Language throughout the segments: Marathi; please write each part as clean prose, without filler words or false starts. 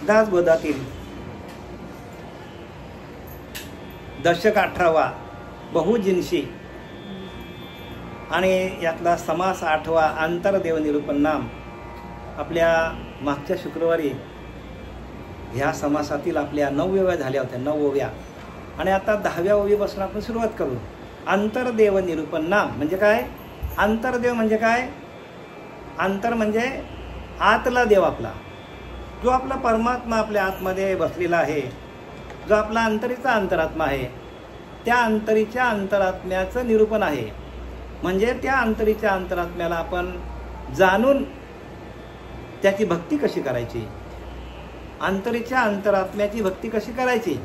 दासबोधातील दशक 18वा बहुजिन्सी आणि यातला समास 8वा आंतरदेव निरूपण नाम. आपल्या मागच्या शुक्रवारी ह्या समासातील आपल्या 9 ओव्या झाल्या होत्या, 9 ओव्या, आणि आता 10व्या ओवीपासून आपण सुरुवात करू. आंतरदेव निरूपण नाम म्हणजे काय? आंतरदेव म्हणजे काय? आंतर म्हणजे आतला देव आपला, जो आपला परमात्मा आपल्या आतमध्ये बसलेला आहे, जो आपला अंतरीचा अंतरात्मा आहे, त्या अंतरीच्या अंतरात्म्याचं निरूपण आहे. म्हणजे त्या अंतरीच्या अंतरात्म्याला आपण जाणून त्याची भक्ती कशी करायची, अंतरीच्या अंतरात्म्याची भक्ती कशी करायची,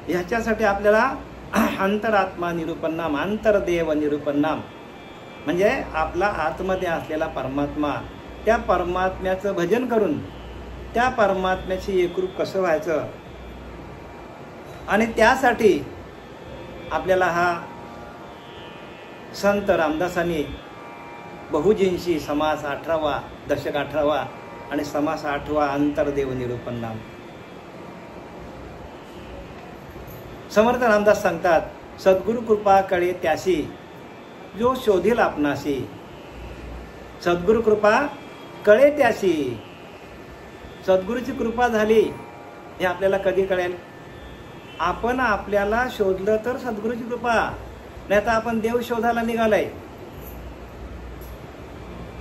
ह्याच्यासाठी आपल्याला अंतरात्मा निरूपण नाम, आंतरदेव निरूपण नाम म्हणजे आपला आतमध्ये असलेला परमात्मा, त्या परमात्म्याचं भजन करून त्या परमात्म्याशी एकरूप कसं व्हायचं, आणि त्यासाठी आपल्याला हा संत रामदासांनी बहुजिन्सी समास 18वा, दशक 18वा आणि समास 8वा आंतरदेव निरूपण नाम. समर्थ रामदास सांगतात, सद्गुरु कृपा कळे त्याशी जो शोधील आपणाशी. सद्गुरु कृपा कळे त्याशी. सद्गुरूची कृपा झाली हे आपल्याला कधी कळेल? आपण आपल्याला शोधलं तर सद्गुरूची कृपा, नाही तर आपण देव शोधायला निघालाय.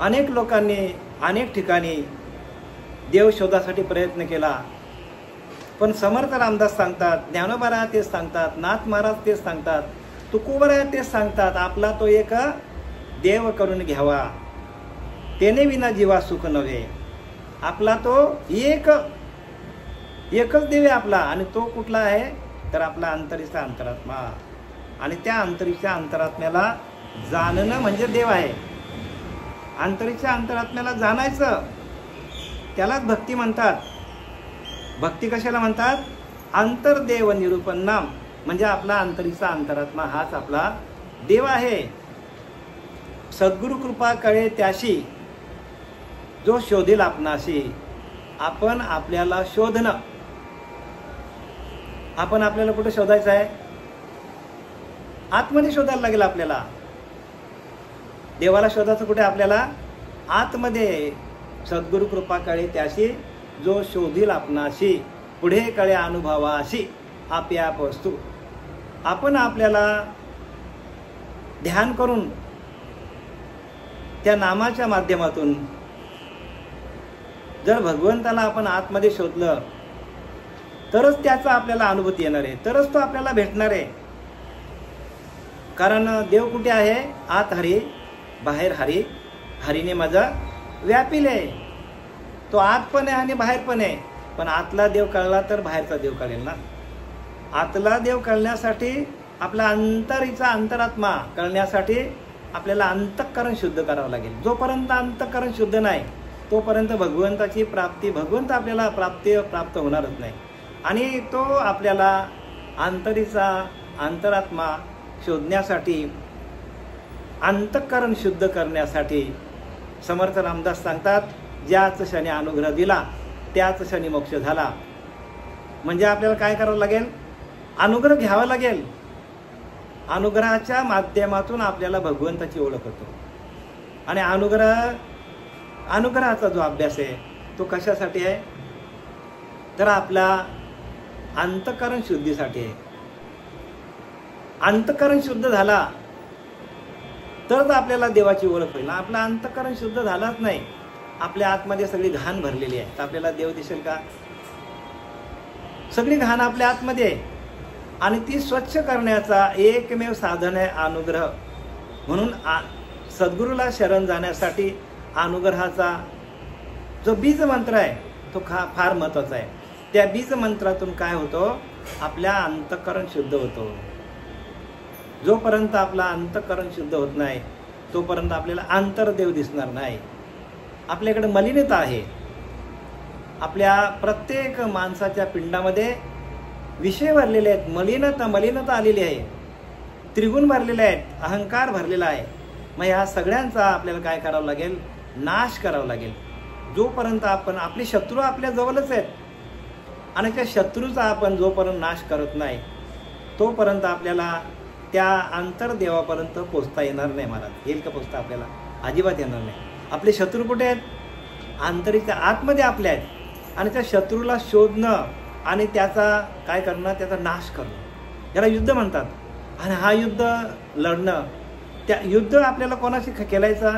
अनेक लोकांनी अनेक ठिकाणी देव शोधासाठी प्रयत्न केला, पण समर्थ रामदास सांगतात, ज्ञानोबा तेच सांगतात, नाथ महाराज तेच सांगतात, तुकोबराय तेच सांगतात, आपला तो एक देव करून घ्यावा, तेने विना जीवा सुख नव्हे. आपला तो एकच देव आहे आपला, आणि तो कुठला आहे तर आपला अंतरीचा अंतरात्मा. आणि त्या अंतरीच्या अंतरात्म्याला जाणणं म्हणजे देव आहे. अंतरीच्या अंतरात्म्याला जाणायचं त्यालाच भक्ती म्हणतात. भक्ती कशाला म्हणतात? आंतरदेव निरूपण नाम म्हणजे आपला अंतरीचा अंतरात्मा हाच आपला देव आहे. सद्गुरु कृपा कळे त्याशी जो शोधील आपणाशी. आपण आपल्याला शोधणं, आपण आपल्याला कुठे शोधायचं आहे? आतमध्ये शोधायला लागेल आपल्याला. देवाला शोधायचं कुठे? आपल्याला आतमध्ये. सद्गुरु कृपा कळे त्याशी जो शोधील आपणाशी, पुढे कळे अनुभवाशी आप्याप वस्तू. आपण आपल्याला ध्यान करून त्या नामाच्या माध्यमातून जर भगवंताला आपण आतमध्ये शोधलं तरच त्याचा आपल्याला अनुभूती येणार आहे, तरच तो आपल्याला भेटणार आहे. कारण देव कुठे आहे? आत हरी बाहेर हरी, हरीने माझा व्यापिले. तो आत पण आहे आणि बाहेर पण आहे. पण आतला देव कळला तर बाहेरचा देव कळेल ना. आतला देव कळण्यासाठी, आपला अंतरीचा अंतरात्मा कळण्यासाठी आपल्याला अंतःकरण शुद्ध करावं लागेल. जोपर्यंत अंतःकरण शुद्ध नाही तोपर्यंत भगवंताची प्राप्ती, भगवंत आपल्याला प्राप्त होणारच नाही. आणि तो आपल्याला अंतरीचा अंतरात्मा शोधण्यासाठी, अंतःकरण शुद्ध करण्यासाठी समर्थ रामदास सांगतात, ज्याच क्षणी अनुग्रह दिला त्याच क्षणी मोक्ष झाला. म्हणजे आपल्याला काय करावं लागेल? अनुग्रह घ्यावा लागेल. अनुग्रहाच्या माध्यमातून आपल्याला भगवंताची ओळख होतो. आणि अनुग्रहाचा जो अभ्यास आहे तो कशासाठी आहे तर आपला अंतःकरण शुद्धीसाठी आहे. अंतःकरण शुद्ध झाला तरच आपल्याला देवाची ओळख होईल. आपला अंतःकरण शुद्ध झालाच नाही, आपल्या आतमध्ये सगळी घाण भरलेली आहे, तर आपल्याला देव दिसेल का? सगळी घाण आपल्या आतमध्ये आहे, आणि ती स्वच्छ करण्याचा एकमेव साधन आहे अनुग्रह. म्हणून सद्गुरूला शरण जाण्यासाठी अनुग्रहाचा जो बीज मंत्र आहे तो फार महत्त्वाचा आहे. त्या बीज मंत्रातून काय होतो? आपल्या अंतःकरण शुद्ध होतो. जोपर्यंत आपला अंतःकरण शुद्ध होत नाही तोपर्यंत आपल्याला आंतरदेव दिसणार नाही. आपल्याकडे मलिनता आहे. आपल्या प्रत्येक माणसाच्या पिंडामध्ये विषय भरलेले आहेत. मलिनता आलेली आहे, त्रिगुण भरलेले आहेत, अहंकार भरलेला आहे. मग ह्या सगळ्यांचा आपल्याला काय करावं लागेल? नाश करावा लागेल. जोपर्यंत आपण, आपले शत्रू आपल्या जवळच आहेत, आणि त्या शत्रूचा आपण जोपर्यंत नाश करत नाही तोपर्यंत आपल्याला त्या आंतरदेवापर्यंत पोचता येणार नाही. महाराज, येईल का पोचता? आपल्याला अजिबात येणार नाही. आपले शत्रू कुठे आहेत? आंतरिक आतमध्ये आपल्या आहेत. आणि त्या शत्रूला शोधणं आणि त्याचा काय करणं, त्याचा नाश करणं, याला युद्ध म्हणतात. आणि हा युद्ध लढणं, त्या युद्ध आपल्याला कोणाशी खेळायचा?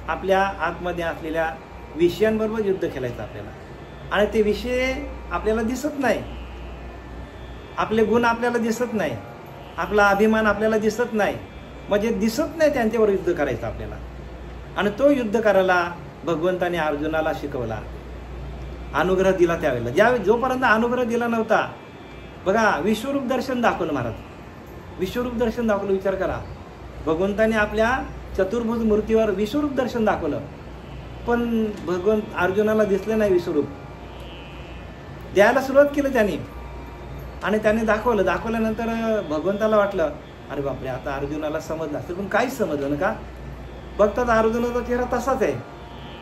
आपल्या आतमध्ये असलेल्या विषयांबरोबर युद्ध खेळायचं आपल्याला. आणि ते विषय आपल्याला दिसत नाही, आपले गुण आपल्याला दिसत नाही, आपला अभिमान आपल्याला दिसत नाही, म्हणजे दिसत नाही त्यांच्यावर युद्ध करायचं आपल्याला. आणि तो युद्ध करायला भगवंताने अर्जुनाला शिकवला, अनुग्रह दिला त्यावेळेला. जोपर्यंत अनुग्रह दिला नव्हता, बघा विश्वरूप दर्शन दाखवलं महाराज, विश्वरूप दर्शन दाखवलं. विचार करा, भगवंताने आपल्या चतुर्भुज मूर्तीवर विश्वरूप दर्शन दाखवलं, पण भगवंत अर्जुनाला दिसलं नाही विश्वरूप. द्यायला सुरुवात केली त्यांनी, आणि त्याने दाखवल्यानंतर भगवंताला वाटलं अरे बापरे, आता अर्जुनाला समजलं असेल, पण काहीच समजलं ना. का बघतात अर्जुनाचा चेहरा तसाच आहे.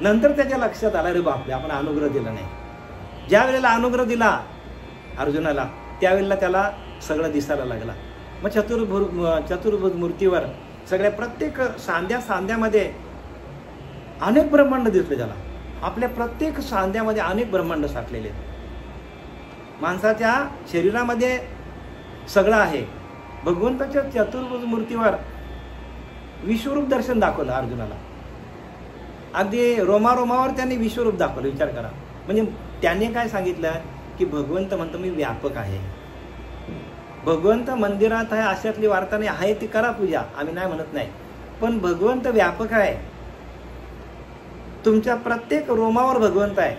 नंतर त्याच्या लक्षात आलं, अरे बापरे, आपण अनुग्रह दिला नाही. ज्या वेळेला अनुग्रह दिला अर्जुनाला, त्यावेळेला त्याला सगळं दिसायला लागला. मग चतुर्भुज मूर्तीवर सगळ्या प्रत्येक सांध्यामध्ये अनेक ब्रह्मांड दिसले त्याला. आपल्या प्रत्येक सांध्यामध्ये अनेक ब्रह्मांड साठलेले आहेत. माणसाच्या शरीरामध्ये सगळं आहे. भगवंताच्या चतुर्भुज मूर्तीवर विश्वरूप दर्शन दाखवलं अर्जुनाला. अगदी रोमारोमावर त्यांनी विश्वरूप दाखवलं. विचार करा, म्हणजे त्याने काय सांगितलं की भगवंत म्हणतो मी व्यापक आहे. भगवंत मंदिरात आहे अशातली वार्ता नाही, आहे ती करा पूजा, आम्ही नाही म्हणत नाही, पण भगवंत व्यापक आहे. तुमच्या प्रत्येक रोमावर भगवंत आहे.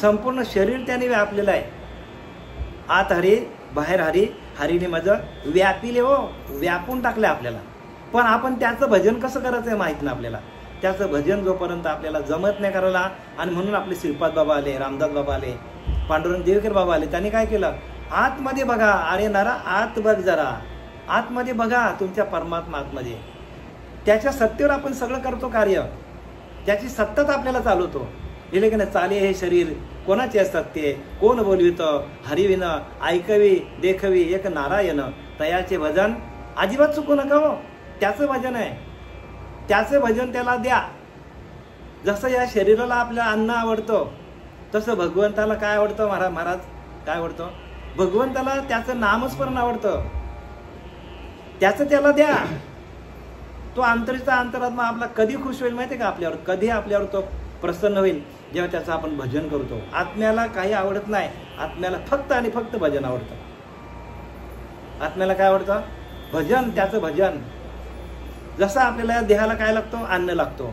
संपूर्ण शरीर त्याने व्यापलेलं आहे. आत हरी बाहेर हरी, हरीने माझं व्यापिले हो, व्यापून टाकलं आपल्याला. पण आपण त्याचं भजन कसं करायचं आहे माहीत नाही आपल्याला. त्याचं भजन जोपर्यंत आपल्याला जमत नाही करायला, आणि म्हणून आपले श्रीपाद बाबा आले, रामदास बाबा आले, पांडुरंग देवकर बाबा आले. त्यांनी काय केलं, आतमध्ये बघा. अरे नारा, आत बघ जरा, आतमध्ये बघा तुमच्या परमात्मा आतमध्ये. त्याच्या सत्तेवर आपण सगळं करतो कार्य, त्याची सत्ताच आपल्याला चालवतो. लिहिले की नाही, चाले हे शरीर कोणाचे असतात ते, कोण बोलवितं, हरिविनं ऐकवी देखवी एक नारायण. तयाचे भजन अजिबात चुकू नका हो. त्याचं भजन आहे, त्याचं भजन त्याला द्या. जसं या शरीराला आपलं अन्न आवडतं, तसं भगवंताला काय आवडतं महाराज, काय आवडतं भगवंताला? त्याचं नामस्मरण आवडतं, त्याचं त्याला द्या. तो अंतरीचा अंतरात्मा आपला कधी खुश होईल माहिती आहे का आपल्यावर? कधी आपल्यावर तो प्रसन्न होईल जेव्हा त्याचं आपण भजन करतो. आत्म्याला काही आवडत नाही, आत्म्याला फक्त आणि फक्त भजन आवडतं. आत्म्याला काय आवडतं? भजन, त्याचं भजन. जसं आपल्याला देहाला काय लागतो? अन्न लागतो.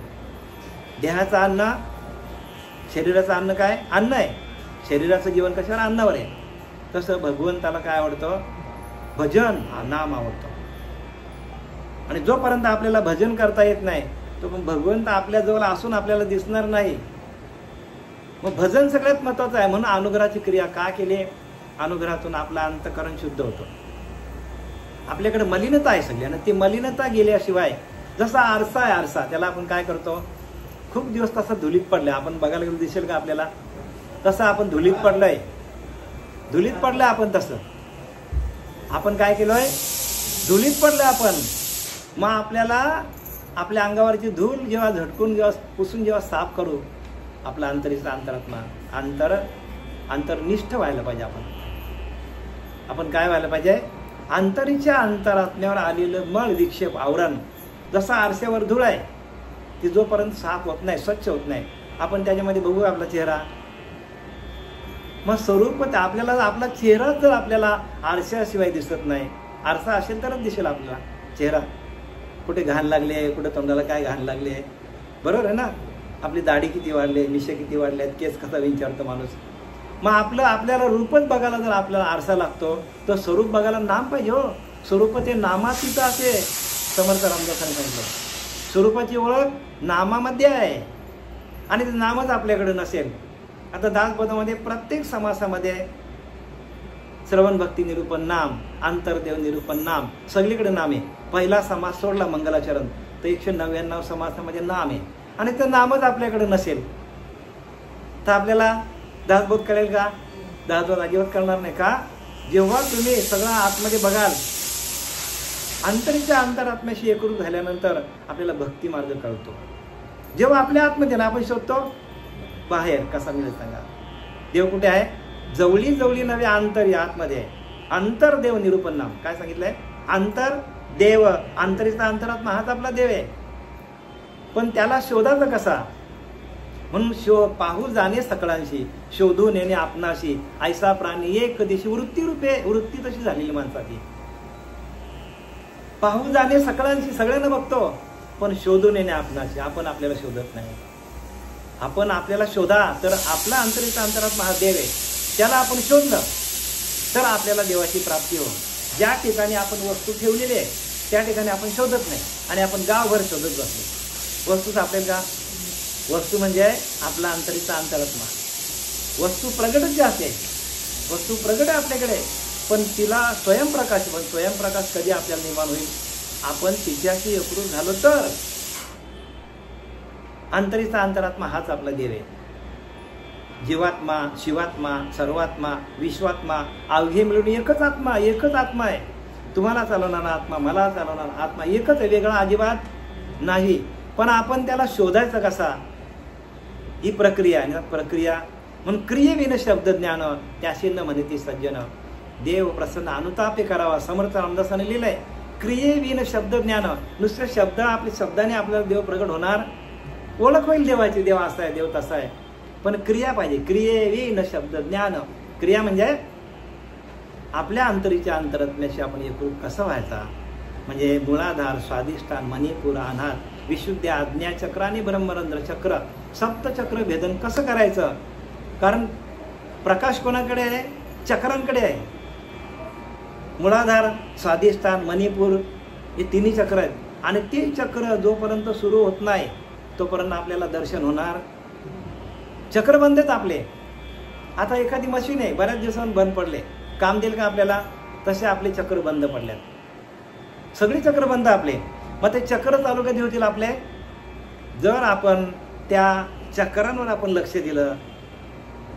देहाचं अन्न, शरीराचं अन्न काय? अन्न आहे. शरीराचं जीवन कशावर? अन्नावर आहे. तसं भगवंताला काय आवडतं? भजन, नाम आवडतं. आणि जोपर्यंत आपल्याला भजन करता येत नाही तो पण भगवंत आपल्या जवळ असून आपल्याला दिसणार नाही. मग भजन सगळ्यात महत्वाचं आहे. म्हणून अनुग्रहाची क्रिया का केली? अनुग्रहातून आपलं अंतःकरण शुद्ध होतं. आपल्याकडे मलिनता आहे सगळी, आणि ती मलिनता गेल्याशिवाय, जसा आरसा आहे, आरसा त्याला आपण काय करतो, खूप दिवस तसा धुलीत पडलाय. आपण बघायला गेलो दिसेल का आपल्याला? तसं आपण धुलीत पडलंय, धुलीत पडलंय आपण. तसं आपण काय केलंय? धुलीत पडलंय आपण. मग आपल्याला आपल्या अंगावरची धूल जेव्हा झटकून, जेव्हा पुसून, जेव्हा साफ करू, आपला अंतरीचा अंतरात्मा अंतर्निष्ठ व्हायला पाहिजे. आपण काय व्हायला पाहिजे? अंतरीच्या अंतरात्म्यावर आलेलं मळ विक्षेप आवरण, जसा आरशावर धूळ आहे ती जोपर्यंत साफ होत नाही, स्वच्छ होत नाही, आपण त्याच्यामध्ये बघू आपला चेहरा. मग स्वरूप आपल्याला आपला चेहरा जर आपल्याला आरशाशिवाय दिसत नाही, आरसा असेल तरच दिसेल आपल्याला चेहरा. कुठे घाण लागले, कुठे तोंडाला काय घाण लागले, बरोबर आहे ना? आपली दाढी किती वाढले, मिशे किती वाढले, केस कसा विचारतो माणूस. मग आपल्याला रूपच बघायला जर आपल्याला आरसा लागतो, तर स्वरूप बघायला नाम पाहिजे हो. स्वरूप ते नामातीत असे, समर्थ रामदासांनी सांगितलं. स्वरूपाची ओळख नामामध्ये आहे, आणि ते नामच आपल्याकडे नसेल. आता दासपदामध्ये प्रत्येक समासामध्ये श्रवण भक्ती निरूपण नाम, आंतरदेव निरूपण नाम, सगळीकडे नाम आहे. पहिला समास सोडला मंगलाचरण तर 199 समासामध्ये नाम आहे, आणि ते नामच आपल्याकडे नसेल तर आपल्याला दासबोध कळेल का? दहद्वार अजिबात कळणार नाही. का? जेव्हा तुम्ही सगळं आतमध्ये बघाल, अंतरीच्या अंतरात्म्याशी एकरूप झाल्यानंतर आपल्याला भक्ती मार्ग कळतो. जेव्हा आपल्या आतमध्ये ना आपण शोधतो बाहेर कसा मिळेल सांगा. देव कुठे आहे? जवळी जवळी नव्हे, अंतरी आतमध्ये आहे. अंतर देव निरूपण नाम काय सांगितलंय? अंतर देव, अंतरीचा अंतरात्मा हाच आपला देव आहे. पण त्याला शोधायचं कसा? म्हणून पाहू जाणे सकळांशी, शोधून येणे आपणाशी, ऐसा प्राणी एक दिशी वृत्ती रूपे, वृत्ती तशी झालेली माणसाची. पाहू जाणे सकळांशी, सगळ्यांना बघतो, पण शोधून येणे आपणाशी, आपण आपल्याला शोधत नाही. आपण आपल्याला शोधा तर आपला अंतरीचा अंतरात्मा हा देव आहे, त्याला आपण शोधलं तर आपल्याला देवाची प्राप्ती हो. ज्या ठिकाणी आपण वस्तू ठेवलेली आहे त्या ठिकाणी आपण शोधत नाही आणि आपण गावभर शोधत बसलो. वस्तू सापडेल का? वस्तू म्हणजे आपला अंतरीचा अंतरात्मा. वस्तू प्रगटच जे असते, वस्तू प्रगट आहे आपल्याकडे, पण तिला स्वयंप्रकाश, पण स्वयंप्रकाश कधी आपल्याला निर्माण होईल? आपण तिच्याशी एकरूप झालो तर. अंतरीचा अंतरात्मा हाच आपला देव आहे. जीवात्मा, शिवात्मा, सर्वात्मा, विश्वात्मा अवघे मिळून एकच आत्मा, एकच आत्मा आहे. तुम्हाला चालवणारा आत्मा, मला चालवणारा आत्मा एकच आहे, वेगळा अजिबात नाही. पण आपण त्याला शोधायचं कसा? ही प्रक्रिया आहे. प्रक्रिया म्हणून क्रियेविन शब्द ज्ञान त्याशी न म्हणते सज्जन. देव प्रसन्न अनुतापे करावा, समर्थ रामदासाने लिहिलंय. क्रियेविन शब्द ज्ञान, नुसते शब्द, आपल्या शब्दाने आपल्याला देव प्रगट होणार, ओळख होईल देवाची, देव असा आहे, देव तसा आहे. पण क्रिया पाहिजे. क्रियेविन शब्द ज्ञान, क्रिया म्हणजे आपल्या अंतरीच्या अंतरात्म्याशी आपण एकरूप कसं व्हायचा. म्हणजे मूळाधार, स्वाधिष्ठान, मणिपूर, अनाथ, विशुद्ध, आज्ञा चक्र आणि ब्रह्मरंध्र चक्र, सप्तचक्र भेदन कसं करायचं? कारण प्रकाश कोणाकडे आहे? चक्रांकडे आहे. मूळाधार, स्वाधिष्ठान, मणिपूर हे तिन्ही चक्र आहेत. आणि ते चक्र जोपर्यंत सुरू होत नाही तोपर्यंत आपल्याला दर्शन होणार. चक्र बंद आहेत आपले. आता एखादी मशीन आहे, बऱ्याच दिवसांनी बंद पडले, काम देईल का आपल्याला? तसे आपले चक्र बंद पडल्यात. सगळी चक्र बंद आपले. मग ते चक्र चालू कधी होतील आपले? जर आपण त्या चक्रांवर आपण लक्ष दिलं,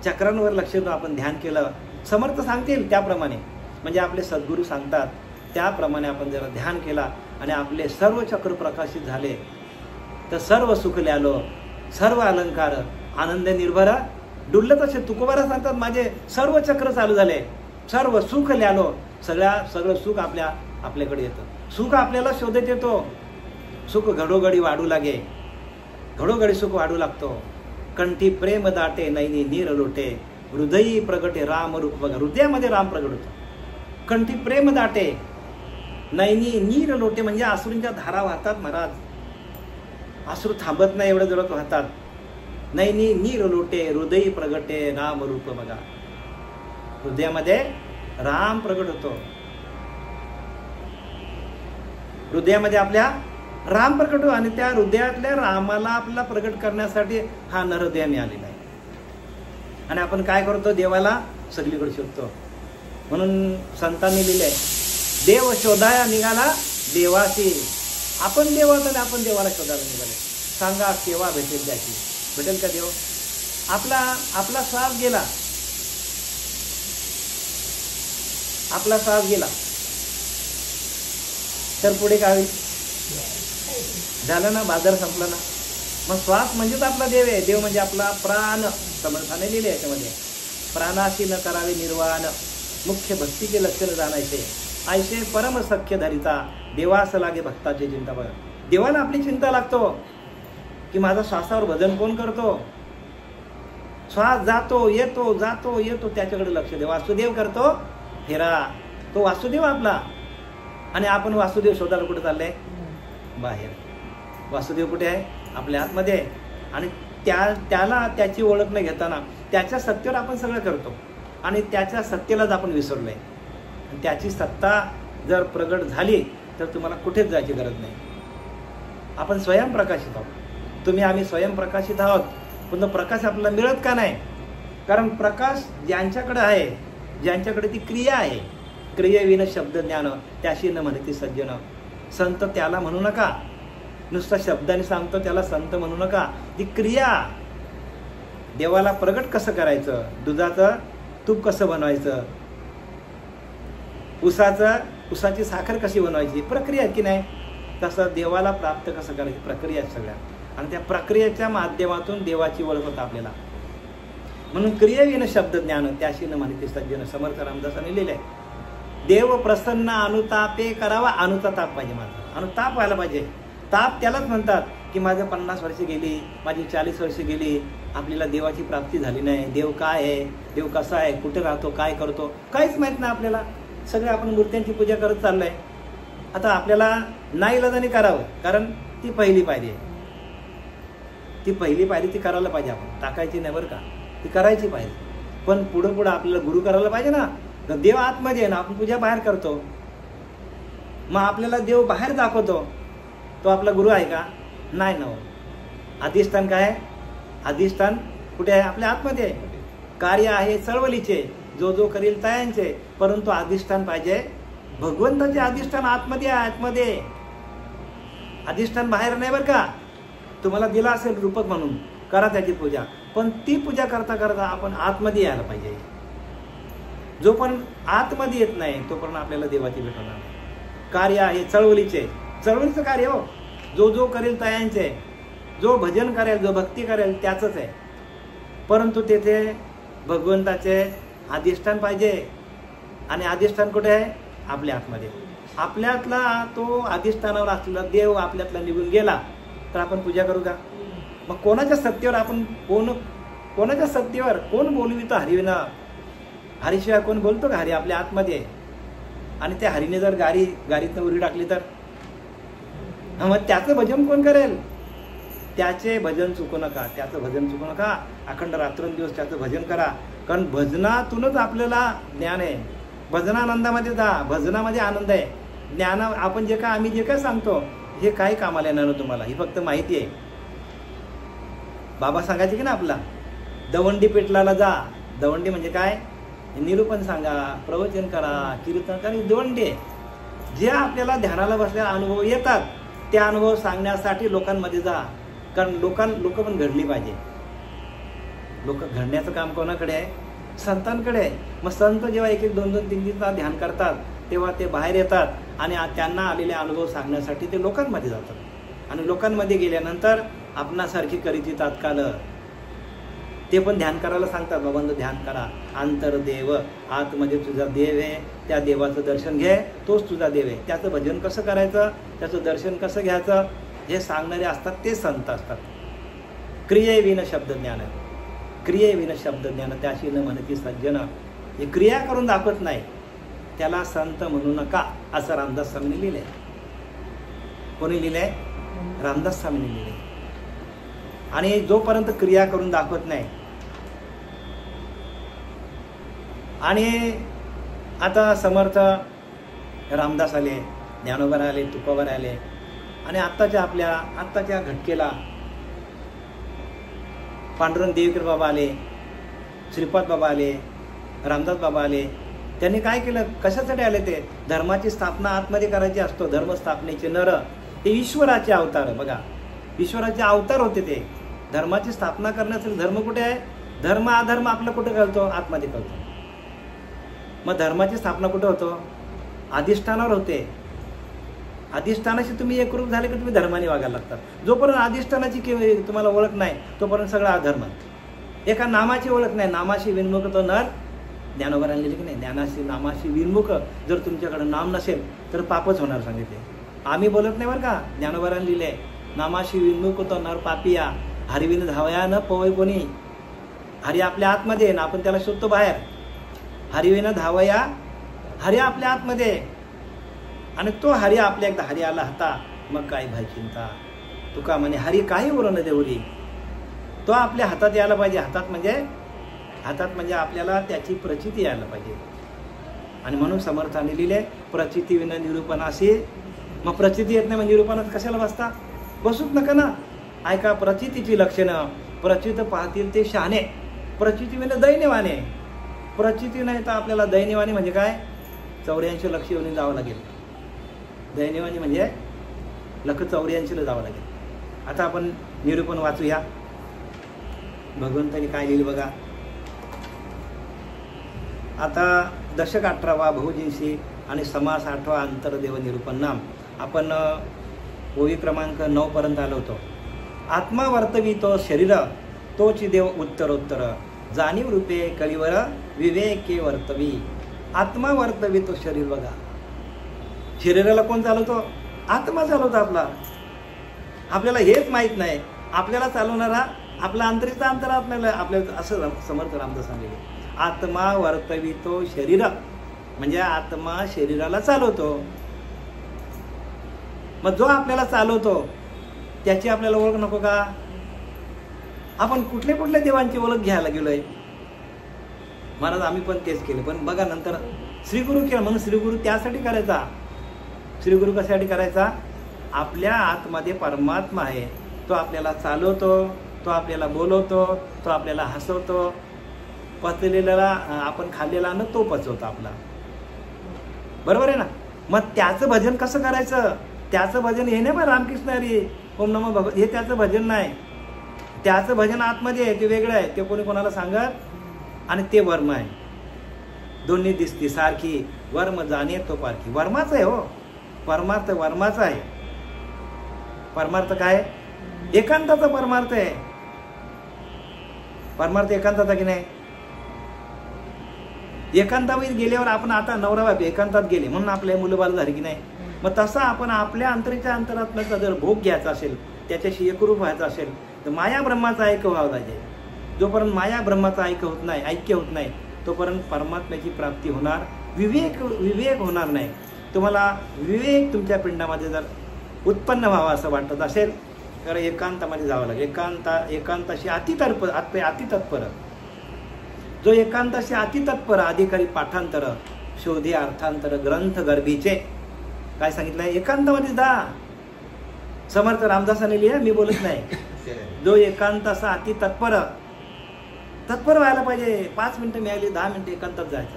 चक्रांवर लक्ष देऊन आपण ध्यान केलं, समर्थ सांगतील त्याप्रमाणे, म्हणजे आपले सद्गुरू सांगतात त्याप्रमाणे आपण जरा ध्यान केला आणि आपले सर्व चक्र प्रकाशित झाले तर सर्व सुख ल्यालो, सर्व अलंकार आनंद निर्भर डुलत असे. तुकोबारा सांगतात माझे सर्व चक्र चालू झाले, सर्व सुख ल्यालो, सगळं सुख आपल्याकडे येतं. सुख आपल्याला शोधत येतो. सुख घडोघडी वाढू लागे, घडोघडी सुख वाढू लागतो. कंठी प्रेम दाटे, नैनी नीर लोटे, हृदयी प्रगटे राम रूप. बघा, हृदयामध्ये राम प्रगट होतो. कंठी प्रेम दाटे, नैनी नीर लोटे म्हणजे अश्रूंच्या धारा वाहतात महाराज. अश्रू थांबत नाही, एवढं जोरात वाहतात. नैनी नीर लोटे, हृदयी प्रगटे राम रूप. बघा, हृदयामध्ये राम प्रगट होतो. हृदयामध्ये आपल्या राम प्रगट होतो आणि त्या हृदयातल्या रामाला आपल्याला प्रगट करण्यासाठी हा नरहृदय मिळालेला आहे. आणि आपण काय करतो? देवाला सगळीकडे शोधतो. म्हणून संतांनी लिहिलंय, देव शोधाया निघाला देवाशी. आपण देवात आणि आपण देवाला शोधायला निघाले. सांगा केव्हा भेटेल त्याची? भेटेल का देव? आपला श्वास गेला, आपला श्वास गेला तर पुढे काय होईल? झालं ना, बाजार संपला ना. मग श्वास म्हणजेच आपला देव आहे. देव म्हणजे आपला प्राण. समर्थाने लिहिले याच्यामध्ये, प्राणाशी न करावे निर्वाण, मुख्य भक्तीचे लक्षण जाणायचे, ऐसे परम सख्य धरिता, देवास लागे भक्ताची चिंता. बघा, देवाला आपली चिंता लागतो की माझा श्वासावर भजन कोण करतो? श्वास जातो येतो, जातो येतो, त्याच्याकडे लक्ष दे. वासुदेव करतो फेरा, तो वासुदेव आपला. आणि आपण वासुदेव शोधायला कुठे चाललंय? बाहेर. वासुदेव कुठे आहे? आपल्या आतमध्ये आहे. आणि त्याला त्याची ओळख न घेताना त्याच्या सत्तेवर आपण सगळं करतो आणि त्याच्या सत्तेलाच आपण विसरलोय. त्याची सत्ता जर प्रगट झाली तर तुम्हाला कुठेच जायची गरज नाही. आपण स्वयंप्रकाशित आहोत. आम्ही स्वयंप्रकाशित आहोत, पण तो प्रकाश आपल्याला मिळत का नाही? कारण प्रकाश ज्यांच्याकडे आहे, ज्यांच्याकडे ती क्रिया आहे, क्रियेविन शब्द ज्ञान त्याशी न म्हणते सज्जन. संत त्याला म्हणू नका. नुसता शब्दाने सांगतो त्याला संत म्हणू नका. ती क्रिया, देवाला प्रगट कसं करायचं? दुधाचं तूप कसं बनवायचं, उसाची साखर कशी बनवायची, प्रक्रिया आहे की नाही. तसं देवाला प्राप्त कसं करायची, प्रक्रिया आहे सगळ्या. आणि त्या प्रक्रियेच्या माध्यमातून देवाची ओळख होतं आपल्याला. म्हणून क्रियेविन शब्द ज्ञान त्याशी न मानिती सज्जन. समर्थ रामदासांनी लिहिलंय, देव प्रसन्न अनुतापे करावा. अनुताप पाहिजे माझा, अनुताप व्हायला पाहिजे. ताप त्यालाच म्हणतात की माझं 50 वर्ष गेली, माझी 40 वर्ष गेली, आपल्याला देवाची प्राप्ती झाली नाही. देव काय आहे, देव कसा आहे, कुठे राहतो, काय करतो, काहीच माहीत नाही आपल्याला. सगळे आपण मूर्त्यांची पूजा करत चाललोय. आता आपल्याला नाईलाजाने करावं, कारण ती पहिली पायरी आहे. ती पहिली पायरी ती करायला पाहिजे. आपण टाकायची नाही बरं का, ती करायची पाहिजे. पण पुढं पुढं आपल्याला गुरु करायला पाहिजे ना. देव आतमध्ये आहे ना, आपण पूजा बाहेर करतो. मग आपल्याला देव बाहेर दाखवतो, तो आपला गुरु आहे का? नाही ना. अधिष्ठान काय आहे? अधिष्ठान कुठे आहे? आपल्या आतमध्ये आहे. कार्य आहे चळवळीचे, जो जो करील तयांचे, परंतु अधिष्ठान पाहिजे भगवंताचे. अधिष्ठान आतमध्ये आहे, आतमध्ये. अधिष्ठान बाहेर नाही बरं का. तुम्हाला दिला असेल रूपक म्हणून, करा त्याची पूजा, पण ती पूजा करता करता आपण आतमध्ये यायला पाहिजे. जो पण आतमध्ये येत नाही तोपर्यंत आपल्याला देवाची भेट होणार नाही. कार्य आहे चळवळीचे, चळवळीचं कार्य हो. जो जो करेल तयांचे, जो भजन करेल, जो भक्ती करेल त्याचंच आहे. परंतु तेथे भगवंताचे अधिष्ठान पाहिजे. आणि अधिष्ठान कुठे आहे? आपल्या आतमध्ये. आपल्यातला तो अधिष्ठानावर असलेला देव आपल्यातला निघून गेला तर आपण पूजा करू का? मग कोणाच्या सत्तेवर आपण कोणाच्या सत्तेवर कोण बोलवितो? हरिविना. हरीशिवाय कोण बोलतो का? हरी आपल्या आतमध्ये आहे. आणि त्या हरीने जर गाडीतनं उरी टाकली तर मग त्याचं भजन कोण करेल? त्याचे भजन चुकू नका, त्याचं भजन चुकू नका. अखंड रात्रंदिवस त्याचं भजन करा. कारण भजनातूनच आपल्याला ज्ञान आहे. भजनानंदामध्ये जा, भजनामध्ये आनंद आहे. ज्ञान आपण जे काय, आम्ही जे काय सांगतो हे काही कामाला येणार नाही तुम्हाला, ही फक्त माहिती आहे. बाबा सांगायचे की ना आपला, दवंडी पेटलाला जा. दवंडी म्हणजे काय? निरूपण सांगा, प्रवचन करा, कीर्तन करा, दवंडी आहे. जे आपल्याला ध्यानाला बसलेला अनुभव येतात ते अनुभव सांगण्यासाठी लोकांमध्ये जा. कारण लोक पण घडली पाहिजे. लोक घडण्याचं काम कोणाकडे आहे? संतांकडे आहे. मग संत जेव्हा 1-1, 2-2, 3-3 ध्यान करतात तेव्हा ते बाहेर येतात आणि त्यांना आलेले अनुभव सांगण्यासाठी ते लोकांमध्ये जातात. आणि लोकांमध्ये गेल्यानंतर आपणासारखी करीती तात्काळ ते पण ध्यान करायला सांगतात. बाबांचं ध्यान करा. आंतरदेव, आतमध्ये तुझा देव आहे, त्या देवाचं दर्शन घे, तोच तुझा देव आहे. त्याचं भजन कसं करायचं, त्याचं दर्शन कसं घ्यायचं हे सांगणारे असतात ते संत असतात. क्रियेविन शब्द ज्ञान, क्रियेविन शब्द ज्ञान त्याशी न म्हणती सज्जन. हे क्रिया करून दाखवत नाही त्याला संत म्हणू नका, असं रामदास स्वामींनी लिहिलंय. कोणी लिहिलंय? रामदास स्वामींनी लिहिलंय. आणि जोपर्यंत क्रिया करून दाखवत नाही. आणि आता समर्थ रामदास आले, ज्ञानोबर आले, तुकोबर आले, आणि आत्ताच्या घटकेला पांडुरंग देवकर बाबा आले, श्रीपाद बाबा आले, रामदास बाबा आले. त्यांनी काय केलं? कशासाठी आले ते? धर्माची स्थापना आतमध्ये करायची असतो. धर्मस्थापनेचे नर ते ईश्वराचे अवतार. बघा, ईश्वराचे अवतार होते ते. धर्माची स्थापना करण्यासाठी धर्म कुठे आहे? धर्म अधर्म आपलं कुठे कळतो? आतमध्ये कळतो. मग धर्माची स्थापना कुठे होतो? अधिष्ठानावर होते. अधिष्ठानाशी तुम्ही एकरूप झाले की तुम्ही धर्माने वागायला लागतात. जोपर्यंत अधिष्ठानाची तुम्हाला ओळख नाही तोपर्यंत सगळा अधर्म. एका नामाची ओळख नाही, नामाशी विन्मुख तो नर. ज्ञानोबरांनी लिहिले की नाही, ज्ञानाशी नामाशी विन्मुख. जर तुमच्याकडे नाम नसेल तर पापच होणार सांगितले. आम्ही बोलत नाही बरं का, ज्ञानोबरांनी लिहिले, नामाशी विन्मुख तो नर पापिया, हरिविन धावया न पवय कोणी. हरी आपल्या आतमध्ये ना, आपण त्याला शोधतो बाहेर. हरिविन धावया, हरी आपल्या आतमध्ये, आणि तो हरी आपल्या एकदा हरी आला हाता मग काय भाई चिंता. तुका म्हणे हरी काही उरण देवरी. तो आपल्या हातात यायला पाहिजे. हातात म्हणजे आपल्याला त्याची प्रचिती यायला पाहिजे. आणि म्हणून समर्थाने लिहिले, प्रचिती विना निरूपणाशी. मग प्रचिती येत नाही मग निरूपणात कशाला बसता? बसूच नका ना. ऐका प्रचितीची लक्षणं. प्रचित पाहतील ते शहाणे, प्रचिती विना दैन्यवाने. प्रचिती नाही तर आपल्याला दैन्यवाने म्हणजे काय? 84 लक्ष येऊन जावं लागेल. दैन्यवानी म्हणजे 84 जावं लागेल. आता आपण निरूपण वाचूया. भगवंतानी काय लिहिलं बघा. आता दशक 18वा बहुजिन्सी आणि समास 8वा अंतर्देव निरूपण नाम. आपण ओवी क्रमांक 9 पर्यंत आलो होतो. आत्मा वर्तवी तो शरीर तोची देव उत्तरोत्तर, जाणीव रूपे कळीवर विवेके वर्तवी. आत्मा वर्तवी तो शरीर. बघा, शरीराला कोण चालवतो? आत्मा चालवतो आपला. आपल्याला हेच माहीत नाही. आपल्याला चालवणारा आपला अंतरीचा अंतरात्म्याला आपल्याला असं समर्थ रामदास सांगितले. आत्मा वर्तवी तो शरीर म्हणजे आत्मा शरीराला चालवतो. मग जो आपल्याला चालवतो त्याची आपल्याला ओळख नको का? आपण कुठल्या कुठल्या देवांची ओळख घ्यायला गेलोय. महाराज आम्ही पण तेच केले. पण बघा नंतर श्रीगुरु केला म्हणून श्रीगुरु त्यासाठी करायचा. श्रीगुरु कशासाठी करायचा? आपल्या आतमध्ये परमात्मा आहे, तो आपल्याला चालवतो, तो आपल्याला बोलवतो, तो आपल्याला हसवतो. पचलेला आपण खाल्लेला अन्न तो पचवतो आपला. बरोबर आहे ना? मग त्याचं भजन कसं करायचं? त्याचं भजन हे नाही बरं रामकृष्ण हरी ओम नमो भगवत हे त्याचं भजन नाही. त्याचं भजन आतमध्ये आहे, ते वेगळं आहे. ते कोणी कोणाला सांगत. आणि ते वर्म आहे. दोन्ही दिसती सारखी, वर्म जाणे तो पारखी. वर्माच आहे हो. परमार्थ वर्माचा आहे. परमार्थ काय? एकांताचा परमार्थ आहे. परमार्थ एकांताचा की नाही? एकांतामध्ये गेल्यावर आपण आता नवरा बायको एकांतात गेले म्हणून आपले मुलं बाळ झाली की नाही? मग तसं आपण आपल्या अंतरीच्या अंतरात्म्याचा जर भोग घ्यायचा असेल, त्याच्याशी एकरूप व्हायचं असेल तर माया ब्रह्माचा ऐक्य व्हावं पाहिजे. जोपर्यंत माया ब्रह्माचा ऐक्य होत नाही तोपर्यंत परमात्म्याची प्राप्ती होणार, विवेक होणार नाही. तुम्हाला विवेक तुमच्या पिंडामध्ये जर उत्पन्न व्हावा असं वाटत असेल तर एकांतामध्ये जावं लागेल. एकांताशी अतितत्पर. जो एकांताशी अतितत्पर अधिकारी पाठांतर शोधे अर्थांतर ग्रंथ गर्भीचे. काय सांगितलंय? एकांतामध्ये जा. समर्थ रामदासाने लिहा, मी बोलत नाही. जो एकांत असा अतितत्पर व्हायला पाहिजे. 5 मिनिटं मिळाली, 10 मिनिटं एकांतात जायचं.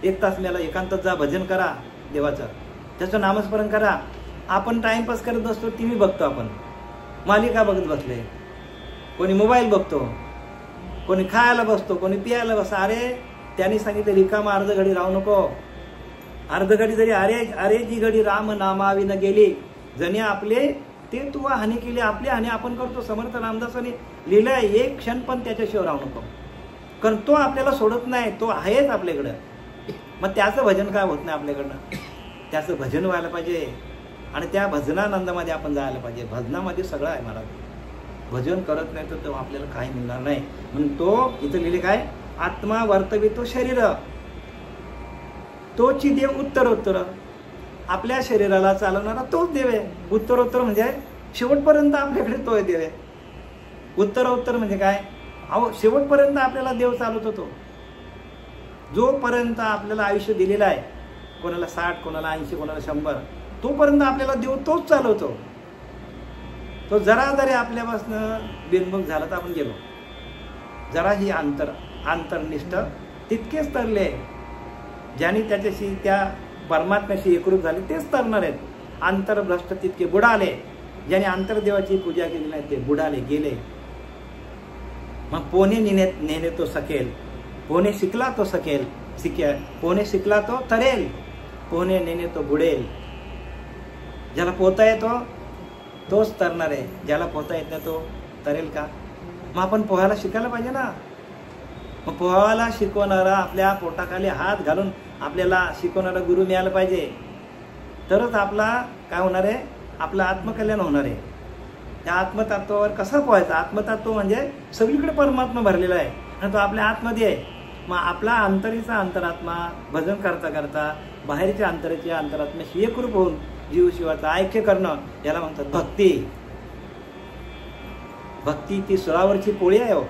1 तास मिळाला एकांतात जा, भजन करा देवाचं, त्याचं नामस्मरण करा. आपण टाइमपास करत असतो, टीव्ही बघतो, आपण मालिका बघत बसले, कोणी मोबाईल बघतो, कोणी खायला बसतो, कोणी पियायला बसतो. अरे त्यांनी सांगितलं रिकामा अर्ध घडी राहू नको. अर्ध घडी जरी अरे जी घडी राम नामावी न गेली जणे आपले ते तू हानी केली, आपली हानी आपण करतो. समर्थ रामदासाने लिहिलंय, एक क्षण पण त्याच्याशिवाय राहू नको. कारण तो आपल्याला सोडत नाही, तो आहेच आपल्याकडं. मग त्याचं भजन काय होत नाही आपल्याकडनं? त्याचं भजन व्हायला पाहिजे आणि त्या भजनानंदामध्ये आपण जायला पाहिजे. भजनामध्ये सगळं आहे महाराज. भजन करत नाही तर तो आपल्याला काही मिळणार नाही. म्हणून तो इथं लिहिले काय? आत्मा वर्तवी तो शरीर तोची देव उत्तरोत्तर. आपल्या शरीराला चालवणारा तोच देव आहे. उत्तरोत्तर म्हणजे शेवटपर्यंत आपल्याकडे तो देव आहे. उत्तरोत्तर म्हणजे काय? अहो शेवटपर्यंत आपल्याला देव चालवतो तो. जोपर्यंत आपल्याला आयुष्य दिलेलं आहे, कोणाला 60, कोणाला 80, कोणाला 100, तोपर्यंत आपल्याला देव तोच चालवतो. तो जरा जरी आपल्यापासून बिनमुख झाला तर आपण गेलो. जरा ही अंतर्निष्ठ तितकेच तरले. ज्यांनी त्याच्याशी त्या परमात्म्याशी एकरूप झाले तेच तरणार आहेत. अंतर्भ्रष्ट तितके बुडाले. ज्याने अंतर्देवाची पूजा केली नाही ते बुडाले गेले. मग पोने नेणे तो सकेल, पोने शिकला तो शिकेल, पोने शिकला तो तरेल, पोने नेणे तो बुडेल. ज्याला पोहता येतो तोच तरणार आहे. ज्याला पोहता येत नाही तो तरेल का? मग आपण पोहायला शिकायला पाहिजे ना. मग पोहायला शिकवणारा, आपल्या पोटाखाली हात घालून आपल्याला शिकवणारा गुरु मिळाला पाहिजे. तरच आपला काय होणार आहे? आपलं आत्मकल्याण होणार आहे. त्या आत्मतत्वावर कसं पोहायचं? आत्मतत्व म्हणजे सगळीकडे परमात्मा भरलेला आहे आणि तो आपल्या आतमध्ये आहे. मग आपला अंतरीचा अंतरात्मा भजन करता करता बाहेरच्या अंतराच्या अंतरात्म्याशी एकरूप होऊन जीव शिवाचं ऐक्य करणं, याला म्हणतात भक्ती. भक्ती ती सुळावरची पोळी आहे हो.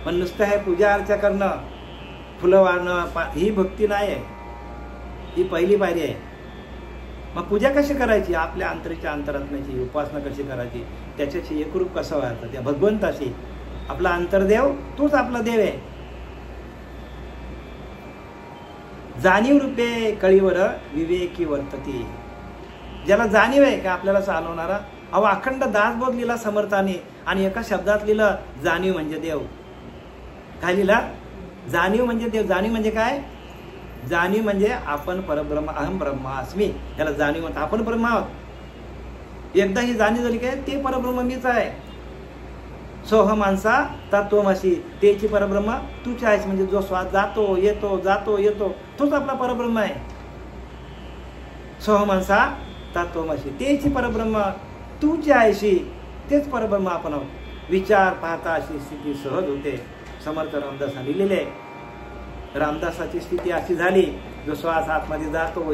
पण नुसतं हे पूजा अर्चा करणं, फुलं वाढणं ही भक्ती नाही आहे. ही पहिली पायरी आहे. मग पूजा कशी करायची? आपल्या अंतरीच्या अंतरात्म्याची उपासना कशी करायची? त्याच्याशी एकरूप कसं व्हायचं? त्या भगवंताशी. आपला अंतर्देव तोच आपला देव आहे. जाणीव रूपे कळीवर विवेकी वर्तती. ज्याला जाणीव आहे का आपल्याला चालवणारा, अहो अखंड दासबोध लिहिला समर्थाने आणि एका शब्दात लिहिलं जाणीव म्हणजे देव. काय लिहिला? जाणीव म्हणजे देव. जाणीव म्हणजे काय? जाणीव म्हणजे आपण परब्रह्म, अहम ब्रह्मास्मी, याला जाणीव म्हणतात. आपण ब्रह्म आहोत. एकदा ही जाणीव झाली काय ते परब्रह्म मीच आहे. सोहमांसा तत्वमसी, तेची परब्रह्म तूच आहेस. म्हणजे जो श्वास जातो येतो तोच आपला परब्रह्म आहे. सोहमांसा तत्वमसी, तेची परब्रह्म तूच आहेशी, तेच परब्रह्म आपण आहोत. विचार पाहता अशी स्थिती सहज होते. समर्थ रामदासांनी लिहिलेले. रामदासाची स्थिती अशी झाली, जो श्वास आतमध्ये जातो